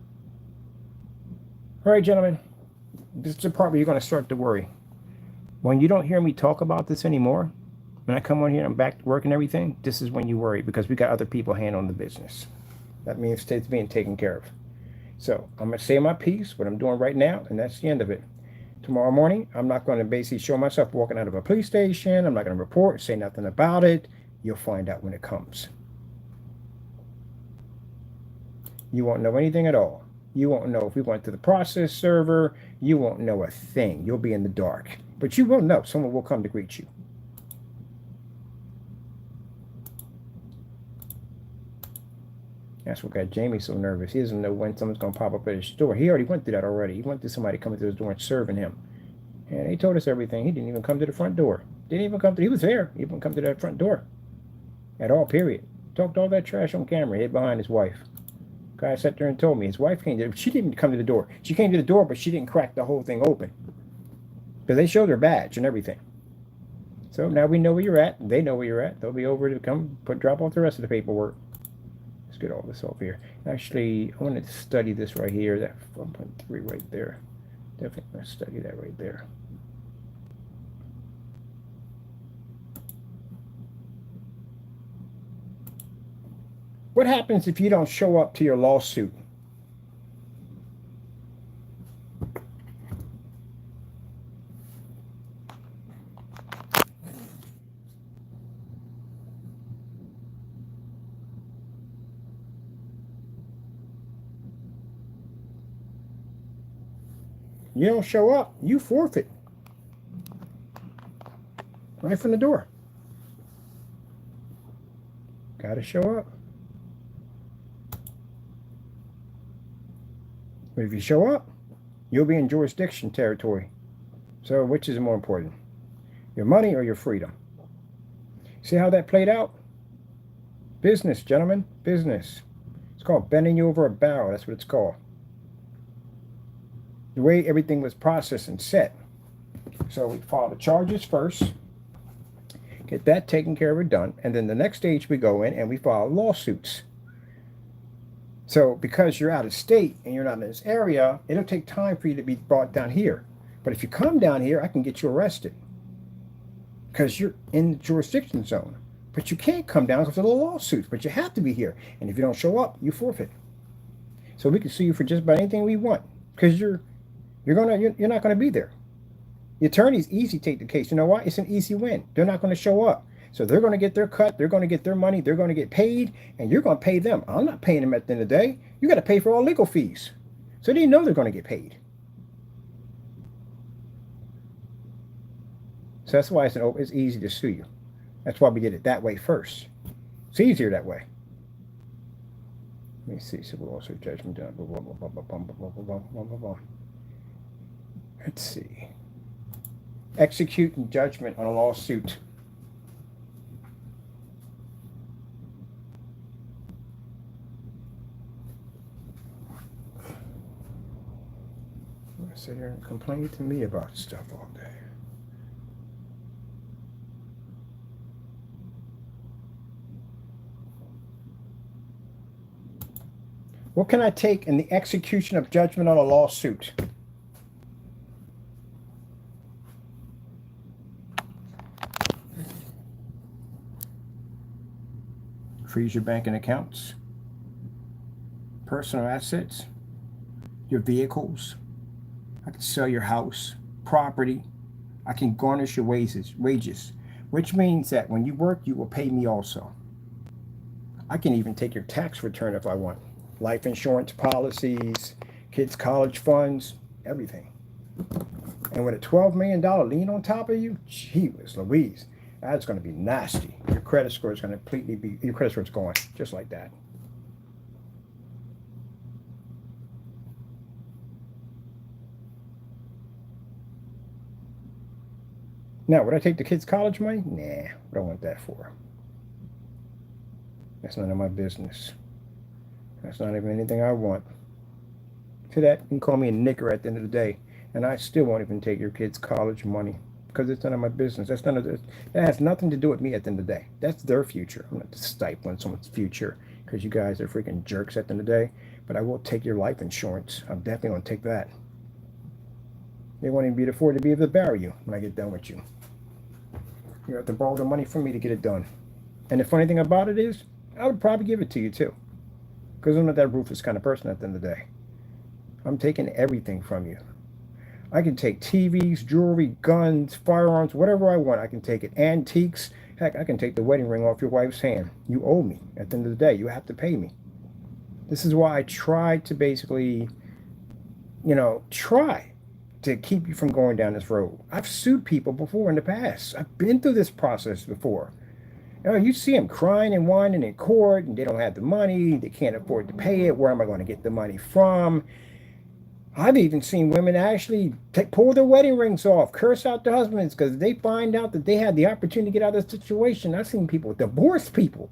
All right, gentlemen. This is the part where you're going to start to worry. When you don't hear me talk about this anymore, when I come on here and I'm back to work and everything, this is when you worry, because we got other people handling the business. That means it's being taken care of. So I'm going to say my piece, what I'm doing right now, and that's the end of it. Tomorrow morning, I'm not going to basically show myself walking out of a police station. I'm not going to report, say nothing about it. You'll find out when it comes. You won't know anything at all. You won't know if we went to the process server. You won't know a thing. You'll be in the dark. But you will know. Someone will come to greet you. That's what got Jamie so nervous. He doesn't know when someone's going to pop up at his door. He already went through that already. He went through somebody coming to his door and serving him. And they told us everything. He didn't even come to the front door. Didn't even come to, he was there. He didn't come to that front door. At all, period. Talked all that trash on camera. Hid behind his wife. Guy sat there and told me his wife came to, she didn't even come to the door. She came to the door, but she didn't crack the whole thing open. Because they showed her badge and everything. So now we know where you're at. They know where you're at. They'll be over to come drop off the rest of the paperwork. Let's get all this off here. Actually, I wanted to study this right here. That 1.3 right there. Definitely going to study that right there. What happens if you don't show up to your lawsuit? You don't show up, you forfeit. Right from the door. Gotta show up. But if you show up, you'll be in jurisdiction territory. So which is more important? Your money or your freedom? See how that played out? Business, gentlemen, business. It's called bending you over a barrel. That's what it's called. The way everything was processed and set. So we file the charges first, get that taken care of and done, and then the next stage we go in and we file lawsuits. So because you're out of state and you're not in this area, it'll take time for you to be brought down here. But if you come down here, I can get you arrested because you're in the jurisdiction zone. But you can't come down because of the lawsuits, but you have to be here. And if you don't show up, you forfeit. So we can sue you for just about anything we want because you're not going to be there. The attorneys easy take the case. You know why? It's an easy win. They're not going to show up. So they're going to get their cut. They're going to get their money. They're going to get paid. And you're going to pay them. I'm not paying them at the end of the day. You got to pay for all legal fees. So they know they're going to get paid. So that's why it's easy to sue you. That's why we did it that way first. It's easier that way. Let me see. Civil lawsuit judgment done. Let's see. Execute judgment on a lawsuit. I'm gonna sit here and complain to me about stuff all day. What can I take in the execution of judgment on a lawsuit? Freeze your banking accounts, personal assets, your vehicles. I can sell your house, property. I can garnish your wages, which means that when you work, you will pay me also. I can even take your tax return if I want. Life insurance policies, kids' college funds, everything. And with a $12 million lien on top of you, gee whiz Louise, that's going to be nasty. Your credit score is going to your credit score is going just like that. Now, would I take the kids' college money? Nah, I don't want that for. That's none of my business. That's not even anything I want. To that, you can call me a knicker at the end of the day, and I still won't even take your kids' college money because it's none of my business. That has nothing to do with me at the end of the day. That's their future. I'm not stifling someone's future because you guys are freaking jerks at the end of the day. But I will take your life insurance. I'm definitely going to take that. They won't even be afford to be able to bury you when I get done with you. You have to borrow the money from me to get it done. And the funny thing about it is, I would probably give it to you too. Because I'm not that ruthless kind of person at the end of the day. I'm taking everything from you. I can take TVs, jewelry, guns, firearms, whatever I want. I can take it. Antiques. Heck, I can take the wedding ring off your wife's hand. You owe me. At the end of the day, you have to pay me. This is why I try to basically, try to keep you from going down this road. I've sued people before in the past. I've been through this process before. You see them crying and whining in court, and they don't have the money. They can't afford to pay it. Where am I going to get the money from? I've even seen women actually pull their wedding rings off, curse out their husbands because they find out that they had the opportunity to get out of the situation. I've seen people divorce people.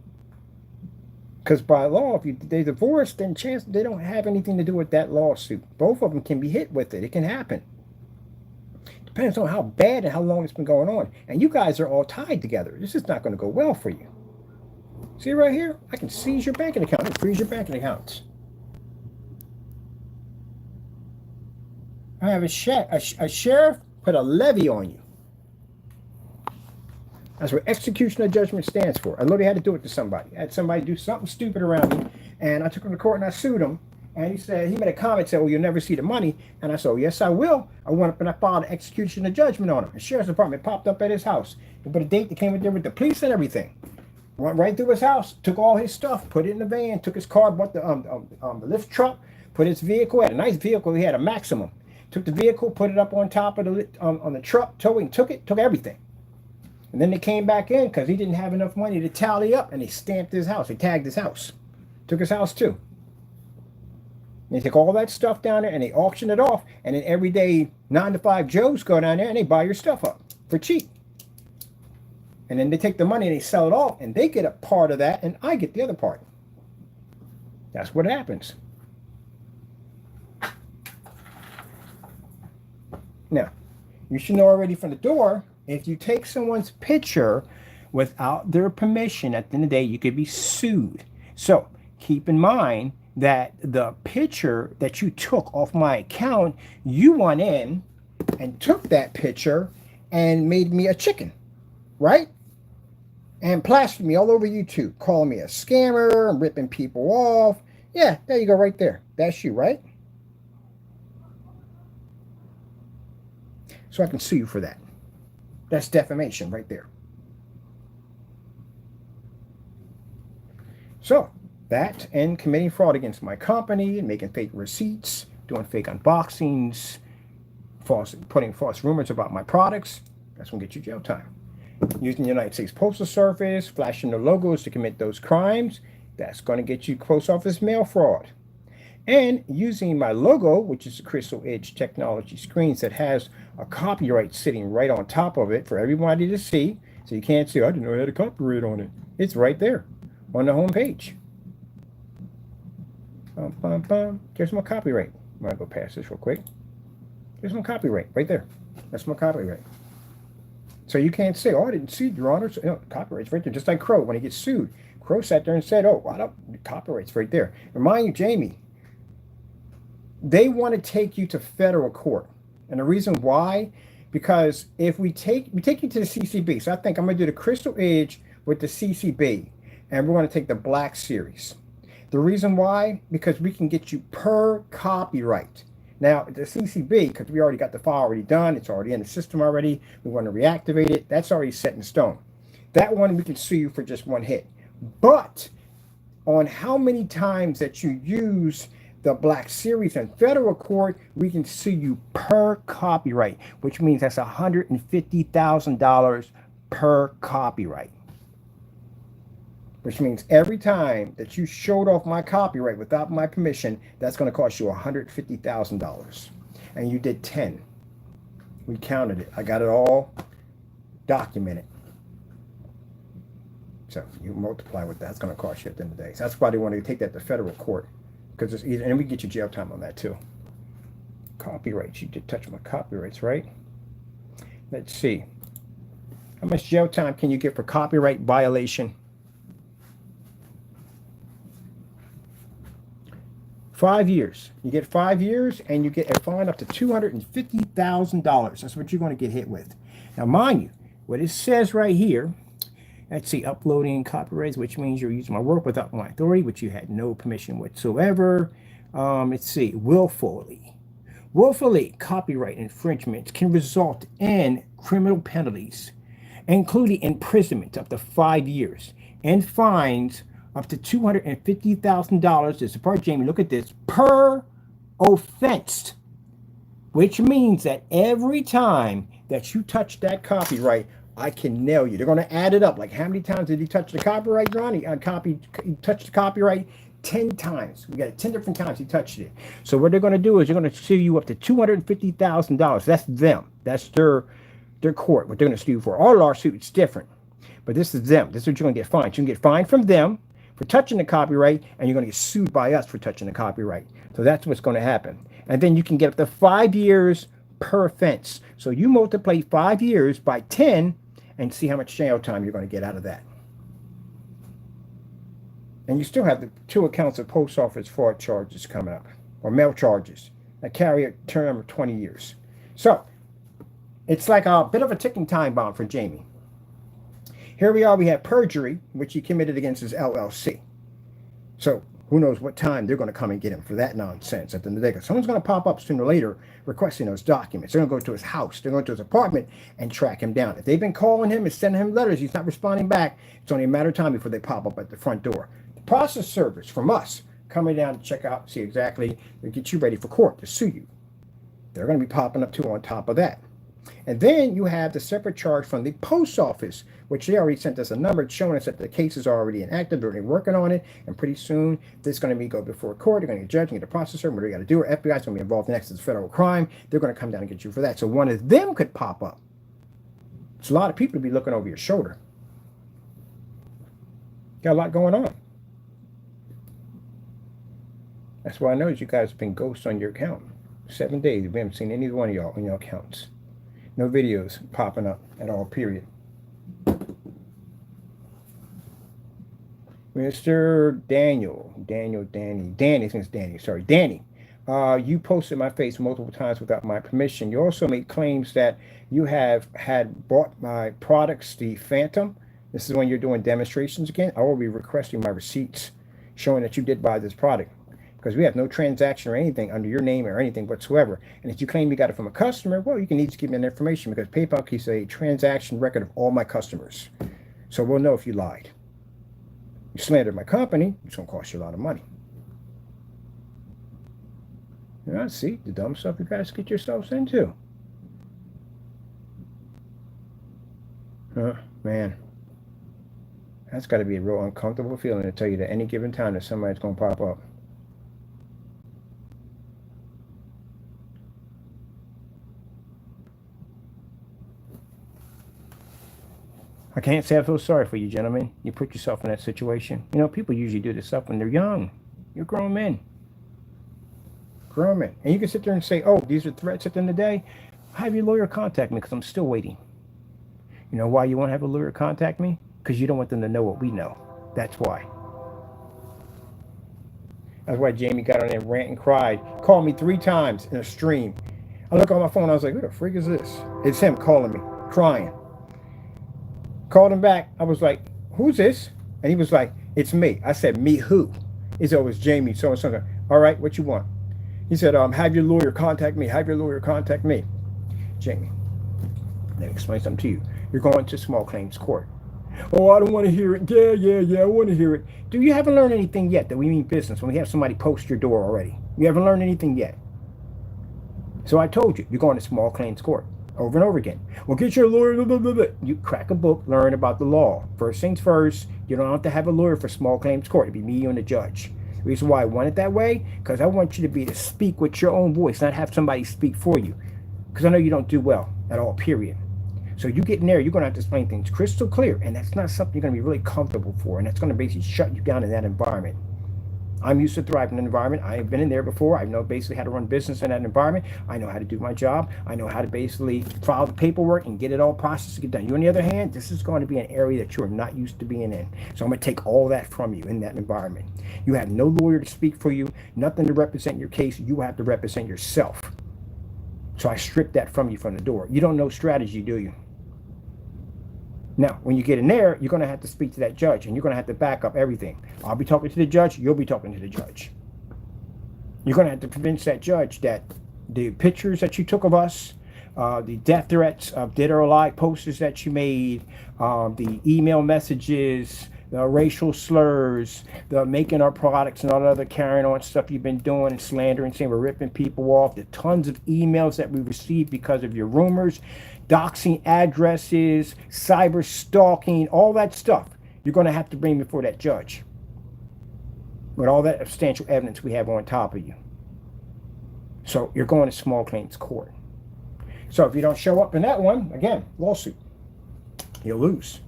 Because by law, if they divorce, then they don't have anything to do with that lawsuit. Both of them can be hit with it. It can happen. Depends on how bad and how long it's been going on. And you guys are all tied together. This is not going to go well for you. See right here? I can seize your banking account and freeze your banking accounts. I have a sheriff put a levy on you. That's what execution of judgment stands for. I literally had to do it to somebody. I had somebody do something stupid around me, and I took him to court and I sued him. And he made a comment, said, well, you'll never see the money. And I said, yes, I will. I went up and I filed an execution of judgment on him. The sheriff's department popped up at his house. He put a date that came in there with the police and everything. Went right through his house, took all his stuff, put it in the van, took his car, bought the lift truck, put his vehicle, had a nice vehicle, he had a Maximum. Took the vehicle, put it up on top of on the truck, towing, took everything. And then they came back in because he didn't have enough money to tally up, and he stamped his house. He tagged his house. Took his house too. They take all that stuff down there and they auction it off, and then everyday 9 to 5 Joes go down there and they buy your stuff up for cheap. And then they take the money and they sell it off, and they get a part of that, and I get the other part. That's what happens. Now, you should know already from the door, if you take someone's picture without their permission, at the end of the day, you could be sued. So keep in mind that the picture that you took off my account, you went in and took that picture and made me a chicken, right? And plastered me all over YouTube, calling me a scammer and ripping people off. Yeah, there you go right there. That's you, right? So I can sue you for that. That's defamation right there. So that and committing fraud against my company and making fake receipts, doing fake unboxings, putting false rumors about my products, that's going to get you jail time. Using the United States Postal Service, flashing the logos to commit those crimes, that's going to get you post office mail fraud. And using my logo, which is a Crystal Edge Technology screens that has a copyright sitting right on top of it for everybody to see. So you can't say, I didn't know it had a copyright on it. It's right there on the home page. There's my copyright. I'm going to go past this real quick. There's my copyright right there. That's my copyright. So you can't say, oh, I didn't sue, Your Honor. So, no, copyright's right there. Just like Crow, when he gets sued. Crow sat there and said, oh, why don't the copyright's right there. Remind you, Jamie, they want to take you to federal court. And the reason why, because if we take you to the CCB. So I think I'm going to do the Crystal Edge with the CCB. And we're going to take the Black Series. The reason why, because we can get you per copyright. Now, the CCB, because we already got the file already done, it's already in the system already, we want to reactivate it, that's already set in stone. That one, we can sue you for just one hit. But on how many times that you use the Black Series in federal court, we can sue you per copyright, which means that's $150,000 per copyright. Which means every time that you showed off my copyright without my permission, that's going to cost you $150,000. And you did 10. We counted it. I got it all documented. So you multiply what that's going to cost you at the end of the day. So that's why they want to take that to federal court. Because it's easy, and we get you jail time on that too. Copyrights. You did touch my copyrights, right? Let's see. How much jail time can you get for copyright violation? 5 years. You get 5 years and you get a fine up to $250,000. That's what you're going to get hit with. Now, mind you, what it says right here, let's see, uploading copyrights, which means you're using my work without my authority, which you had no permission whatsoever. Let's see, willfully. Willfully, copyright infringements can result in criminal penalties, including imprisonment up to 5 years and fines up to $250,000. This is the part, Jamie, look at this, per offense, which means that every time that you touch that copyright, I can nail you. They're going to add it up. Like, how many times did you touch the copyright, Ron? He touched the copyright 10 times. We got it 10 different times he touched it. So what they're going to do is they're going to sue you up to $250,000. That's them. That's their court, what they're going to sue you for. Our lawsuit's different. But this is them. This is what you're going to get fined. You can get fined from them for touching the copyright, and you're going to get sued by us for touching the copyright. So that's what's going to happen. And then you can get up to 5 years per offense. So you multiply 5 years by 10 and see how much jail time you're going to get out of that. And you still have the 2 accounts of post office fraud charges coming up, or mail charges that carry a term of 20 years. So it's like a bit of a ticking time bomb for Jamie. Here we are, we have perjury, which he committed against his LLC. So who knows what time they're going to come and get him for that nonsense at the end of the day. Because someone's going to pop up sooner or later requesting those documents. They're going to go to his house. They're going to his apartment and track him down. If they've been calling him and sending him letters, he's not responding back. It's only a matter of time before they pop up at the front door. The process servers from us coming down to check out, see exactly, to get you ready for court, to sue you. They're going to be popping up too on top of that. And then you have the separate charge from the post office, which they already sent us a number showing us that the case is already inactive. They're already working on it. And pretty soon, this is going to be go before court. They're going to get a judge and get a processor. What they got to do, or FBI is going to be involved next as a federal crime. They're going to come down and get you for that. So one of them could pop up. It's a lot of people to be looking over your shoulder. Got a lot going on. That's why I know you guys have been ghosts on your account. 7 days. We haven't seen any one of y'all on your accounts. No videos popping up at all, period. Mr. Danny, you posted my face multiple times without my permission. You also made claims that you had bought my products, the Phantom. This is when you're doing demonstrations again. I will be requesting my receipts showing that you did buy this product, because we have no transaction or anything under your name or anything whatsoever. And if you claim you got it from a customer, well, you can need to give me that information, because PayPal keeps a transaction record of all my customers. So we'll know if you lied. You slandered my company, it's going to cost you a lot of money. You know, see the dumb stuff you guys get yourselves into. Man. That's got to be a real uncomfortable feeling to tell you that any given time that somebody's going to pop up. I can't say I feel sorry for you, gentlemen. You put yourself in that situation. You know, people usually do this stuff when they're young. You're grown men. Grown men. And you can sit there and say, oh, these are threats at the end of the day. Have your lawyer contact me, because I'm still waiting. You know why you won't have a lawyer contact me? Because you don't want them to know what we know. That's why. That's why Jamie got on there, rant and cried. Called me 3 times in a stream. I look on my phone, I was like, who the freak is this? It's him calling me, crying. Called him back. I was like, who's this? And he was like, it's me. I said, me who? He said, oh, it's Jamie, so and so. All right, what you want? He said, have your lawyer contact me. Have your lawyer contact me. Jamie, let me explain something to you. You're going to small claims court. Oh, I don't want to hear it. Yeah, I want to hear it. Do you haven't learned anything yet that we mean business when we have somebody post your door already? You haven't learned anything yet. So I told you, you're going to small claims court over and over again. Well, get your lawyer. Blah, blah, blah, blah. You crack a book, learn about the law. First things first, you don't have to have a lawyer for small claims court. It'd be me and the judge. The reason why I want it that way, because I want you to be to speak with your own voice, not have somebody speak for you. Because I know you don't do well at all, period. So you get in there, you're going to have to explain things crystal clear, and that's not something you're going to be really comfortable for, and that's going to basically shut you down in that environment. I'm used to thriving in an environment. I have been in there before. I know basically how to run business in that environment. I know how to do my job. I know how to basically file the paperwork and get it all processed to get done. You, on the other hand, this is going to be an area that you are not used to being in. So I'm going to take all that from you in that environment. You have no lawyer to speak for you, nothing to represent your case. You have to represent yourself. So I stripped that from you from the door. You don't know strategy, do you? Now, when you get in there, you're going to have to speak to that judge, and you're going to have to back up everything. I'll be talking to the judge. You'll be talking to the judge. You're going to have to convince that judge that the pictures that you took of us, the death threats of dead or alive posters that you made, the email messages, the racial slurs, the making our products and all the other carrying on stuff you've been doing and slandering, saying we're ripping people off, the tons of emails that we received because of your rumors, doxing addresses, cyber stalking, all that stuff, you're going to have to bring before that judge with all that substantial evidence we have on top of you. So you're going to small claims court. So if you don't show up in that one, again, lawsuit, you'll lose.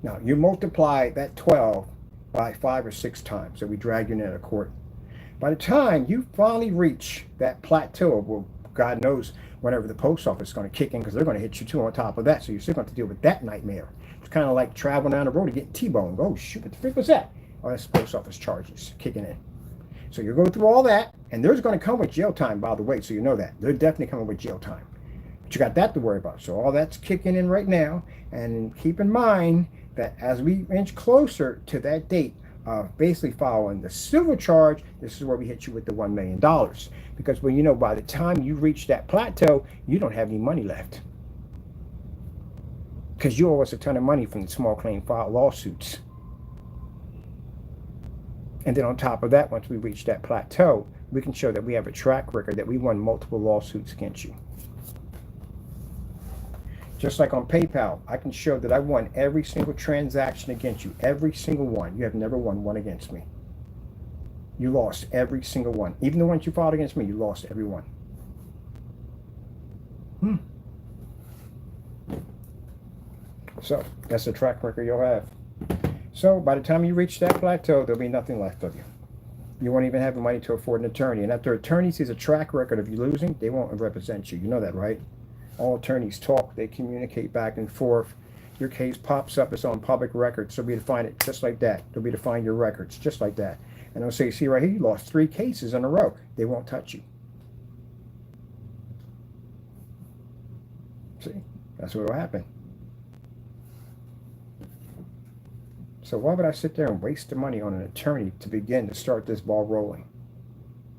Now, you multiply that 12 by 5 or 6 times that we drag you into court. By the time you finally reach that plateau, well, God knows whenever the post office is going to kick in, because they're going to hit you too on top of that. So you're still going to have to deal with that nightmare. It's kind of like traveling down the road and getting T-boned. Oh, shoot, what the frick was that? Oh, that's post office charges kicking in. So you go through all that, and there's going to come with jail time, by the way, so you know that. They're definitely coming with jail time. But you got that to worry about. So all that's kicking in right now. And keep in mind that as we inch closer to that date of basically following the civil charge, this is where we hit you with the $1 million. Because when you know by the time you reach that plateau, you don't have any money left. Because you owe us a ton of money from the small claim file lawsuits. And then on top of that, once we reach that plateau, we can show that we have a track record that we won multiple lawsuits against you. Just like on PayPal, I can show that I won every single transaction against you. Every single one. You have never won one against me. You lost every single one. Even the ones you filed against me, you lost every one. So that's the track record you'll have. So by the time you reach that plateau, there'll be nothing left of you. You won't even have the money to afford an attorney. And after attorney sees a track record of you losing, they won't represent you. You know that, right? All attorneys talk. They communicate back and forth. Your case pops up. It's on public records. So they'll be to find it just like that. They'll be to find your records just like that. And they'll say, see right here, you lost 3 cases in a row. They won't touch you. See? That's what will happen. So why would I sit there and waste the money on an attorney to begin to start this ball rolling?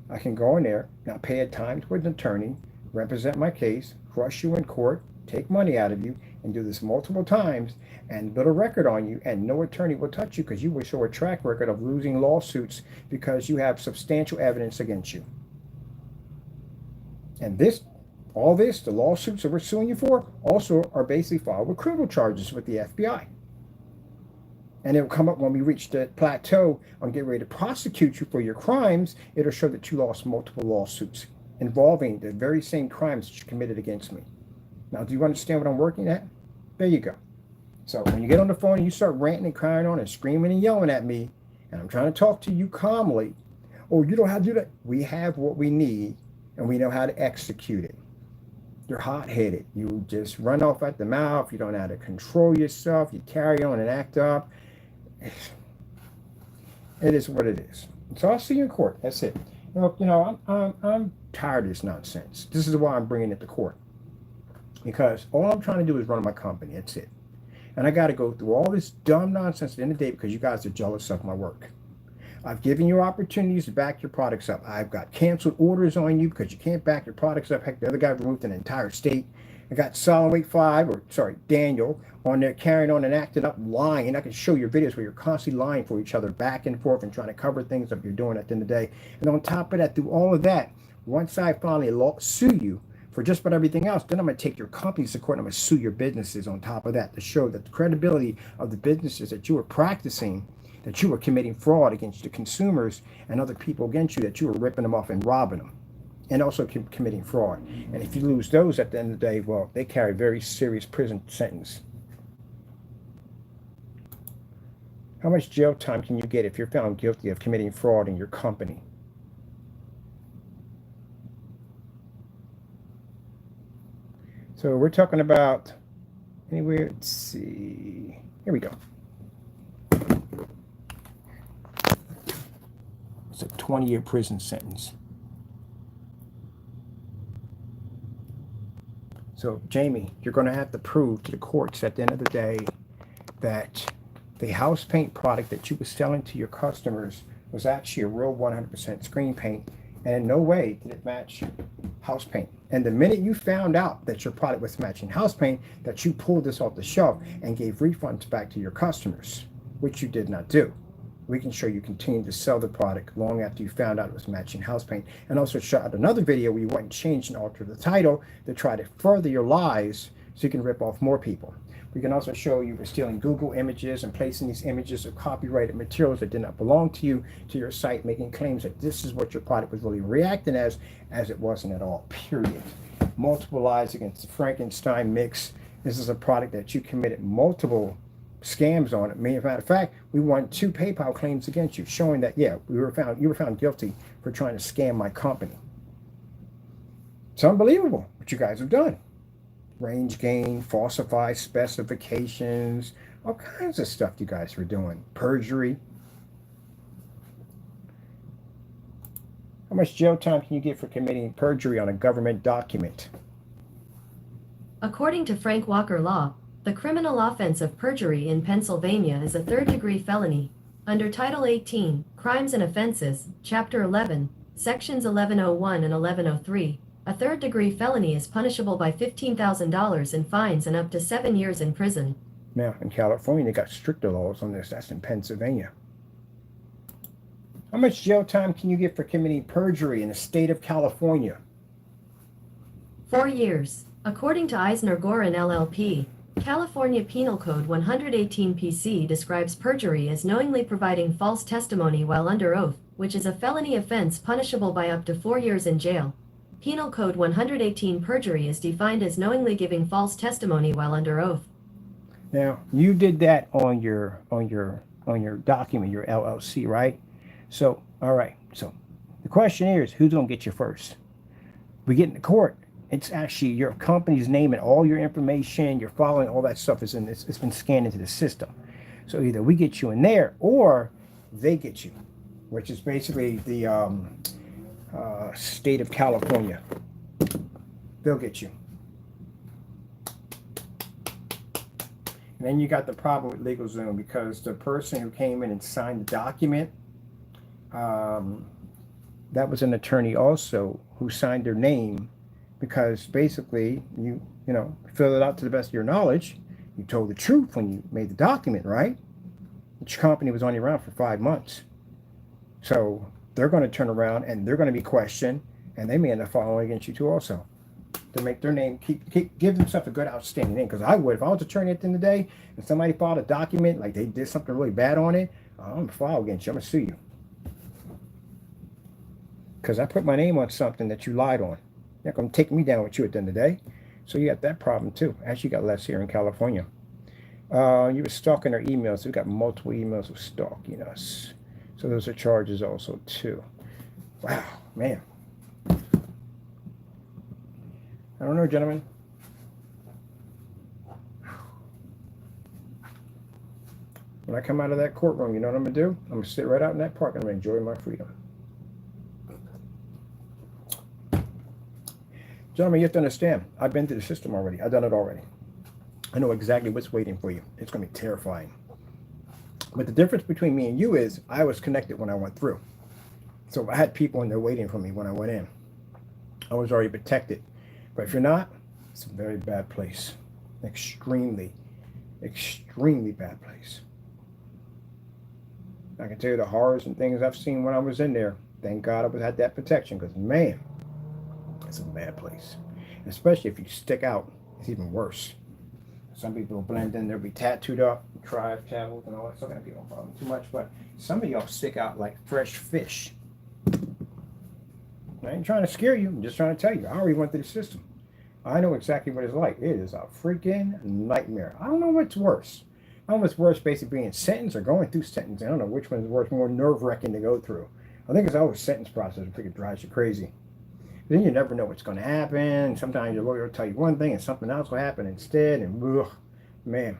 I can go in there, not pay a dime to an attorney, represent my case, crush you in court, take money out of you, and do this multiple times, and build a record on you, and no attorney will touch you because you will show a track record of losing lawsuits because you have substantial evidence against you. And all this, the lawsuits that we're suing you for, also are basically filed with criminal charges with the FBI. And it'll come up when we reach the plateau on getting ready to prosecute you for your crimes. It'll show that you lost multiple lawsuits involving the very same crimes that you committed against me. Now, do you understand what I'm working at? There you go. So when you get on the phone and you start ranting and crying on and screaming and yelling at me, and I'm trying to talk to you calmly, oh, you don't know how to do that. We have what we need, and we know how to execute it. You're hot-headed. You just run off at the mouth. You don't know how to control yourself. You carry on and act up. It is what it is. So I'll see you in court. That's it. I'm tired of this nonsense. This is why I'm bringing it to court. Because all I'm trying to do is run my company. That's it. And I got to go through all this dumb nonsense at the end of the day because you guys are jealous of my work. I've given you opportunities to back your products up. I've got canceled orders on you because you can't back your products up. Heck, the other guy removed an entire state. I got Daniel on there carrying on and acting up, lying. And I can show your videos where you're constantly lying for each other back and forth and trying to cover things up you're doing at the end of the day. And on top of that, through all of that, once I finally sue you for just about everything else, then I'm going to take your companies to court and I'm going to sue your businesses on top of that to show that the credibility of the businesses that you were practicing, that you were committing fraud against the consumers and other people against you, that you were ripping them off and robbing them. And also committing fraud. And if you lose those at the end of the day, well, they carry a very serious prison sentence. How much jail time can you get if you're found guilty of committing fraud in your company? So we're talking about, anywhere, let's see, here we go. It's a 20-year prison sentence. So, Jamie, you're going to have to prove to the courts at the end of the day that the house paint product that you were selling to your customers was actually a real 100% screen paint, and in no way did it match house paint. And the minute you found out that your product was matching house paint, that you pulled this off the shelf and gave refunds back to your customers, which you did not do. We can show you continued to sell the product long after you found out it was matching house paint, and also shot another video where you went and changed and altered the title to try to further your lies so you can rip off more people. We can also show you were stealing Google images and placing these images of copyrighted materials that did not belong to you to your site, making claims that this is what your product was really reacting as it wasn't at all, period. Multiple lies against the Frankenstein mix. This is a product that you committed multiple scams on it. Matter of fact, we won 2 PayPal claims against you, showing that, yeah, you were found guilty for trying to scam my company. It's unbelievable what you guys have done. Range gain, falsify specifications, all kinds of stuff you guys were doing. Perjury. How much jail time can you get for committing perjury on a government document? According to Frank Walker Law, the criminal offense of perjury in Pennsylvania is a third-degree felony. Under Title 18, Crimes and Offenses, Chapter 11, Sections 1101 and 1103, a third-degree felony is punishable by $15,000 in fines and up to 7 years in prison. Now, in California, they got stricter laws on this. That's in Pennsylvania. How much jail time can you get for committing perjury in the state of California? 4 years. According to Eisner-Gorin LLP, California Penal Code 118 PC describes perjury as knowingly providing false testimony while under oath, which is a felony offense punishable by up to 4 years in jail. Penal Code 118 perjury is defined as knowingly giving false testimony while under oath. Now, you did that on your document, your LLC, right? So, all right. So, the question is, who's gonna get you first? We get in the court. It's actually your company's name and all your information, your following, all that stuff is in this. It's been scanned into the system. So either we get you in there or they get you, which is basically the state of California. They'll get you. And then you got the problem with LegalZoom because the person who came in and signed the document, that was an attorney also who signed their name. Because basically, you fill it out to the best of your knowledge. You told the truth when you made the document, right? Each company was only around for 5 months. So they're going to turn around and they're going to be questioned, and they may end up following against you too also. To make their name, give themselves a good outstanding name. Because I would, if I was attorney at the end of the day, and somebody filed a document, like they did something really bad on it, I'm going to file against you. I'm going to sue you. Because I put my name on something that you lied on. You're not going to take me down with you at the end of the day. So you got that problem too. Actually, you got less here in California. You were stalking our emails. We got multiple emails of stalking us. So those are charges also too. Wow, man. I don't know, gentlemen. When I come out of that courtroom, you know what I'm going to do? I'm going to sit right out in that park and I'm going to enjoy my freedom. Gentlemen, you have to understand, I've been through the system already. I've done it already. I know exactly what's waiting for you. It's going to be terrifying. But the difference between me and you is I was connected when I went through. So I had people in there waiting for me when I went in. I was already protected. But if you're not, it's a very bad place. Extremely, extremely bad place. I can tell you the horrors and things I've seen when I was in there. Thank God I had that protection because, man, it's a bad place. And especially if you stick out, it's even worse. Some people will blend in, they'll be tattooed up, tribe, traveled, and all that stuff. People don't bother too much, but some of y'all stick out like fresh fish. I ain't trying to scare you, I'm just trying to tell you. I already went through the system. I know exactly what it's like. It is a freaking nightmare. I don't know what's worse. I don't know what's worse, basically being sentenced or going through sentencing. I don't know which one's worse, more nerve-wracking to go through. I think it's always sentence process. I think it drives you crazy. Then you never know what's going to happen. Sometimes your lawyer will tell you one thing and something else will happen instead. And ugh, man,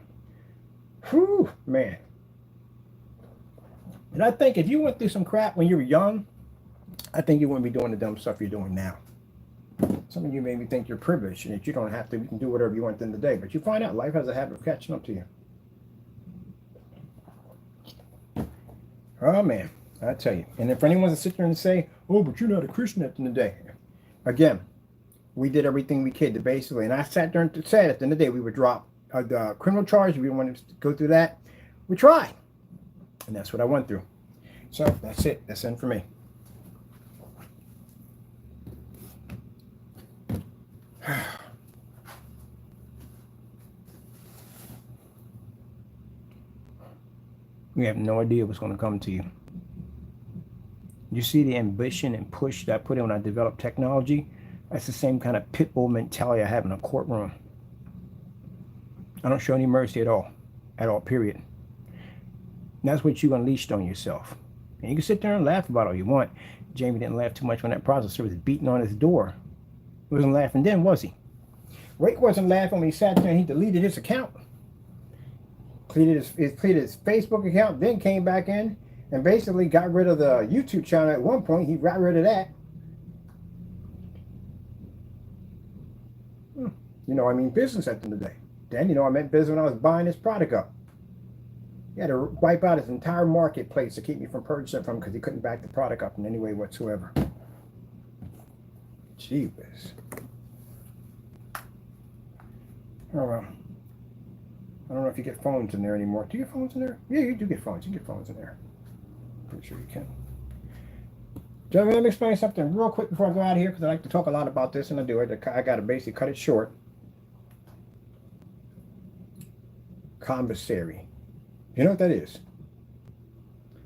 whew, man. And I think if you went through some crap when you were young, I think you wouldn't be doing the dumb stuff you're doing now. Some of you maybe think you're privileged and that you don't have to, you can do whatever you want in the day. But you find out life has a habit of catching up to you. Oh, man, I tell you. And if anyone wants to sit there and say, oh, but you're not a Christian at the end of the day. Again, we did everything we could to basically, and I sat there and said at the end of the day, we would drop the criminal charge. We wanted to go through that. We tried. And that's what I went through. So that's it. That's it for me. We have no idea what's going to come to you. You see the ambition and push that I put in when I developed technology? That's the same kind of pit bull mentality I have in a courtroom. I don't show any mercy at all, period. And that's what you unleashed on yourself. And you can sit there and laugh about it all you want. Jamie didn't laugh too much when that processor was beating on his door. He wasn't laughing then, was he? Rake wasn't laughing when he sat there and he deleted his account. Cleared his Facebook account, then came back in and basically got rid of the YouTube channel at one point. He got rid of that. You know, I mean business at the end of the day. Then, you know, I meant business when I was buying this product up. He had to wipe out his entire marketplace to keep me from purchasing from him because he couldn't back the product up in any way whatsoever. Jeebus. Oh, well. I don't know if you get phones in there anymore. Do you get phones in there? Yeah, you do get phones. You get phones in there. Pretty sure you can. Gentlemen, let me explain something real quick before I go out of here because I like to talk a lot about this, and I do it. I got to basically cut it short. commissary. You know what that is?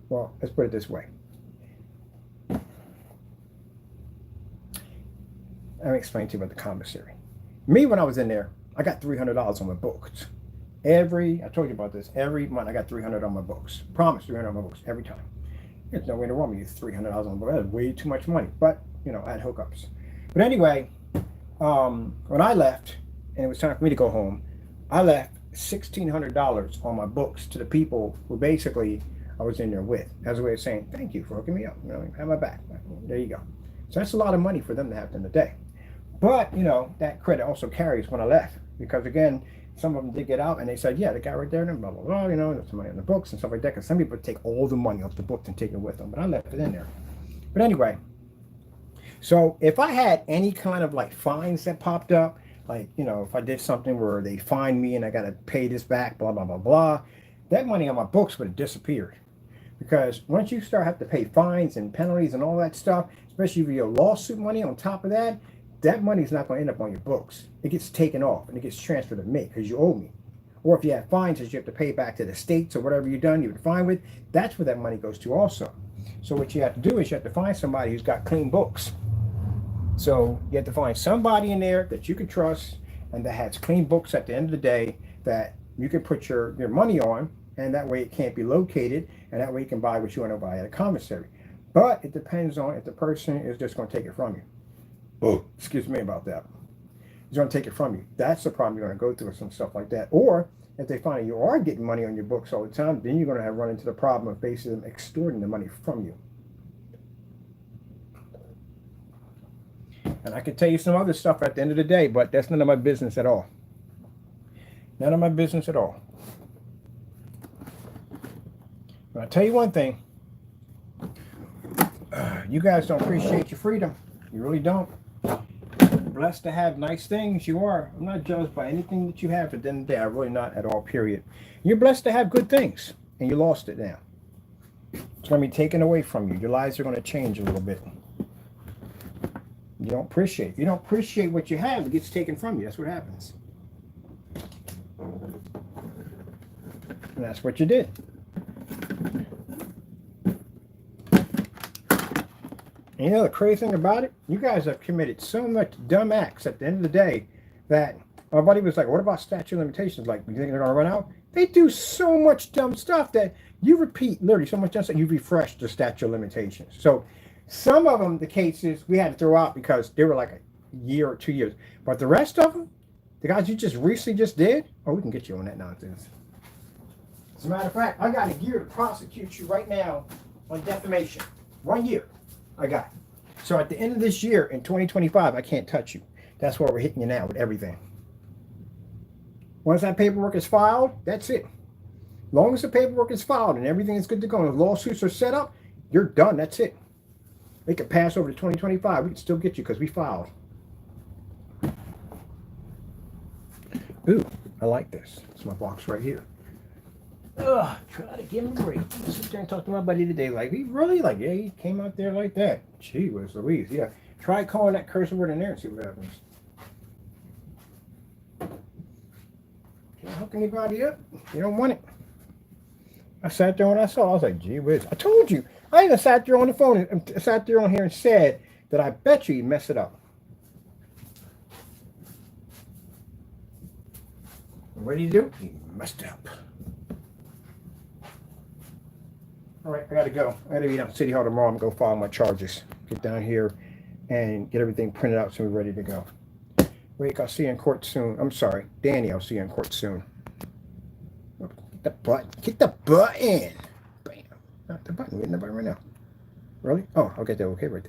Well, let's put it this way. Let me explain to you about the commissary. Me, when I was in there, I got $300 on my books. I told you about this, every month I got $300 on my books. Promise, $300 on my books every time. There's no way in the world me use $300 on my books. That's way too much money. But, I had hookups. But anyway, when I left, and it was time for me to go home, I left $1,600 on my books to the people who basically I was in there with. As a way of saying, thank you for hooking me up. Have my back. There you go. So that's a lot of money for them to have in the day. But, that credit also carries when I left. Because again, some of them did get out and they said, yeah, the guy right there, and blah, blah, blah, there's some money on the books and stuff like that. Because some people take all the money off the books and take it with them. But I left it in there. But anyway, so if I had any kind of like fines that popped up, like, if I did something where they fined me and I got to pay this back, blah, blah, blah, blah, that money on my books would have disappeared. Because once you start having to pay fines and penalties and all that stuff, especially with your lawsuit money on top of that, that money is not going to end up on your books. It gets taken off and it gets transferred to me because you owe me. Or if you have fines that you have to pay back to the states or whatever you've done, you've been fined with, that's where that money goes to also. So what you have to do is you have to find somebody who's got clean books. So you have to find somebody in there that you can trust and that has clean books at the end of the day that you can put your money on, and that way it can't be located, and that way you can buy what you want to buy at a commissary. But it depends on if the person is just going to take it from you. Oh, excuse me about that. He's going to take it from you. That's the problem you're going to go through with some stuff like that. Or if they find you are getting money on your books all the time, then you're going to run into the problem of basically them extorting the money from you. And I could tell you some other stuff at the end of the day, but that's none of my business at all. None of my business at all. But I'll tell you one thing. You guys don't appreciate your freedom. You really don't. Blessed to have nice things. You are. I'm not judged by anything that you have at the end of the day. I'm really not at all, period. You're blessed to have good things, and you lost it now. It's going to be taken away from you. Your lives are going to change a little bit. You don't appreciate. You don't appreciate what you have. It gets taken from you. That's what happens. And that's what you did. And the crazy thing about it, you guys have committed so much dumb acts at the end of the day that my buddy was like, what about statute of limitations? Like, you think they're going to run out? They do so much dumb stuff that you repeat literally so much dumb stuff, you refresh the statute of limitations. So some of them, the cases, we had to throw out because they were like a year or 2 years. But the rest of them, the guys you just recently just did, we can get you on that nonsense. As a matter of fact, I got a year to prosecute you right now on defamation. 1 year. I got it. So at the end of this year, in 2025, I can't touch you. That's why we're hitting you now with everything. Once that paperwork is filed, that's it. As long as the paperwork is filed and everything is good to go and the lawsuits are set up, you're done. That's it. They can pass over to 2025. We can still get you because we filed. Ooh, I like this. It's my box right here. Ugh, try to give him a break. Sit there and talk to my buddy today. Like, he really, like, yeah, he came out there like that. Gee whiz Louise. Yeah. Try calling that curse word in there and see what happens. Can't hook anybody up. You don't want it. I sat there when I saw it. I was like, gee whiz. I told you. I even sat there on the phone and sat there on here and said that I bet you mess it up. What did he do? He messed it up. All right, I got to go. I got to be down at City Hall tomorrow. I'm going to go file my charges. Get down here and get everything printed out so we're ready to go. Wake, I'll see you in court soon. I'm sorry. Danny, I'll see you in court soon. Get the button. Get the button. Bam. Not the button. We're getting the button right now. Really? Oh, I'll get that okay right there.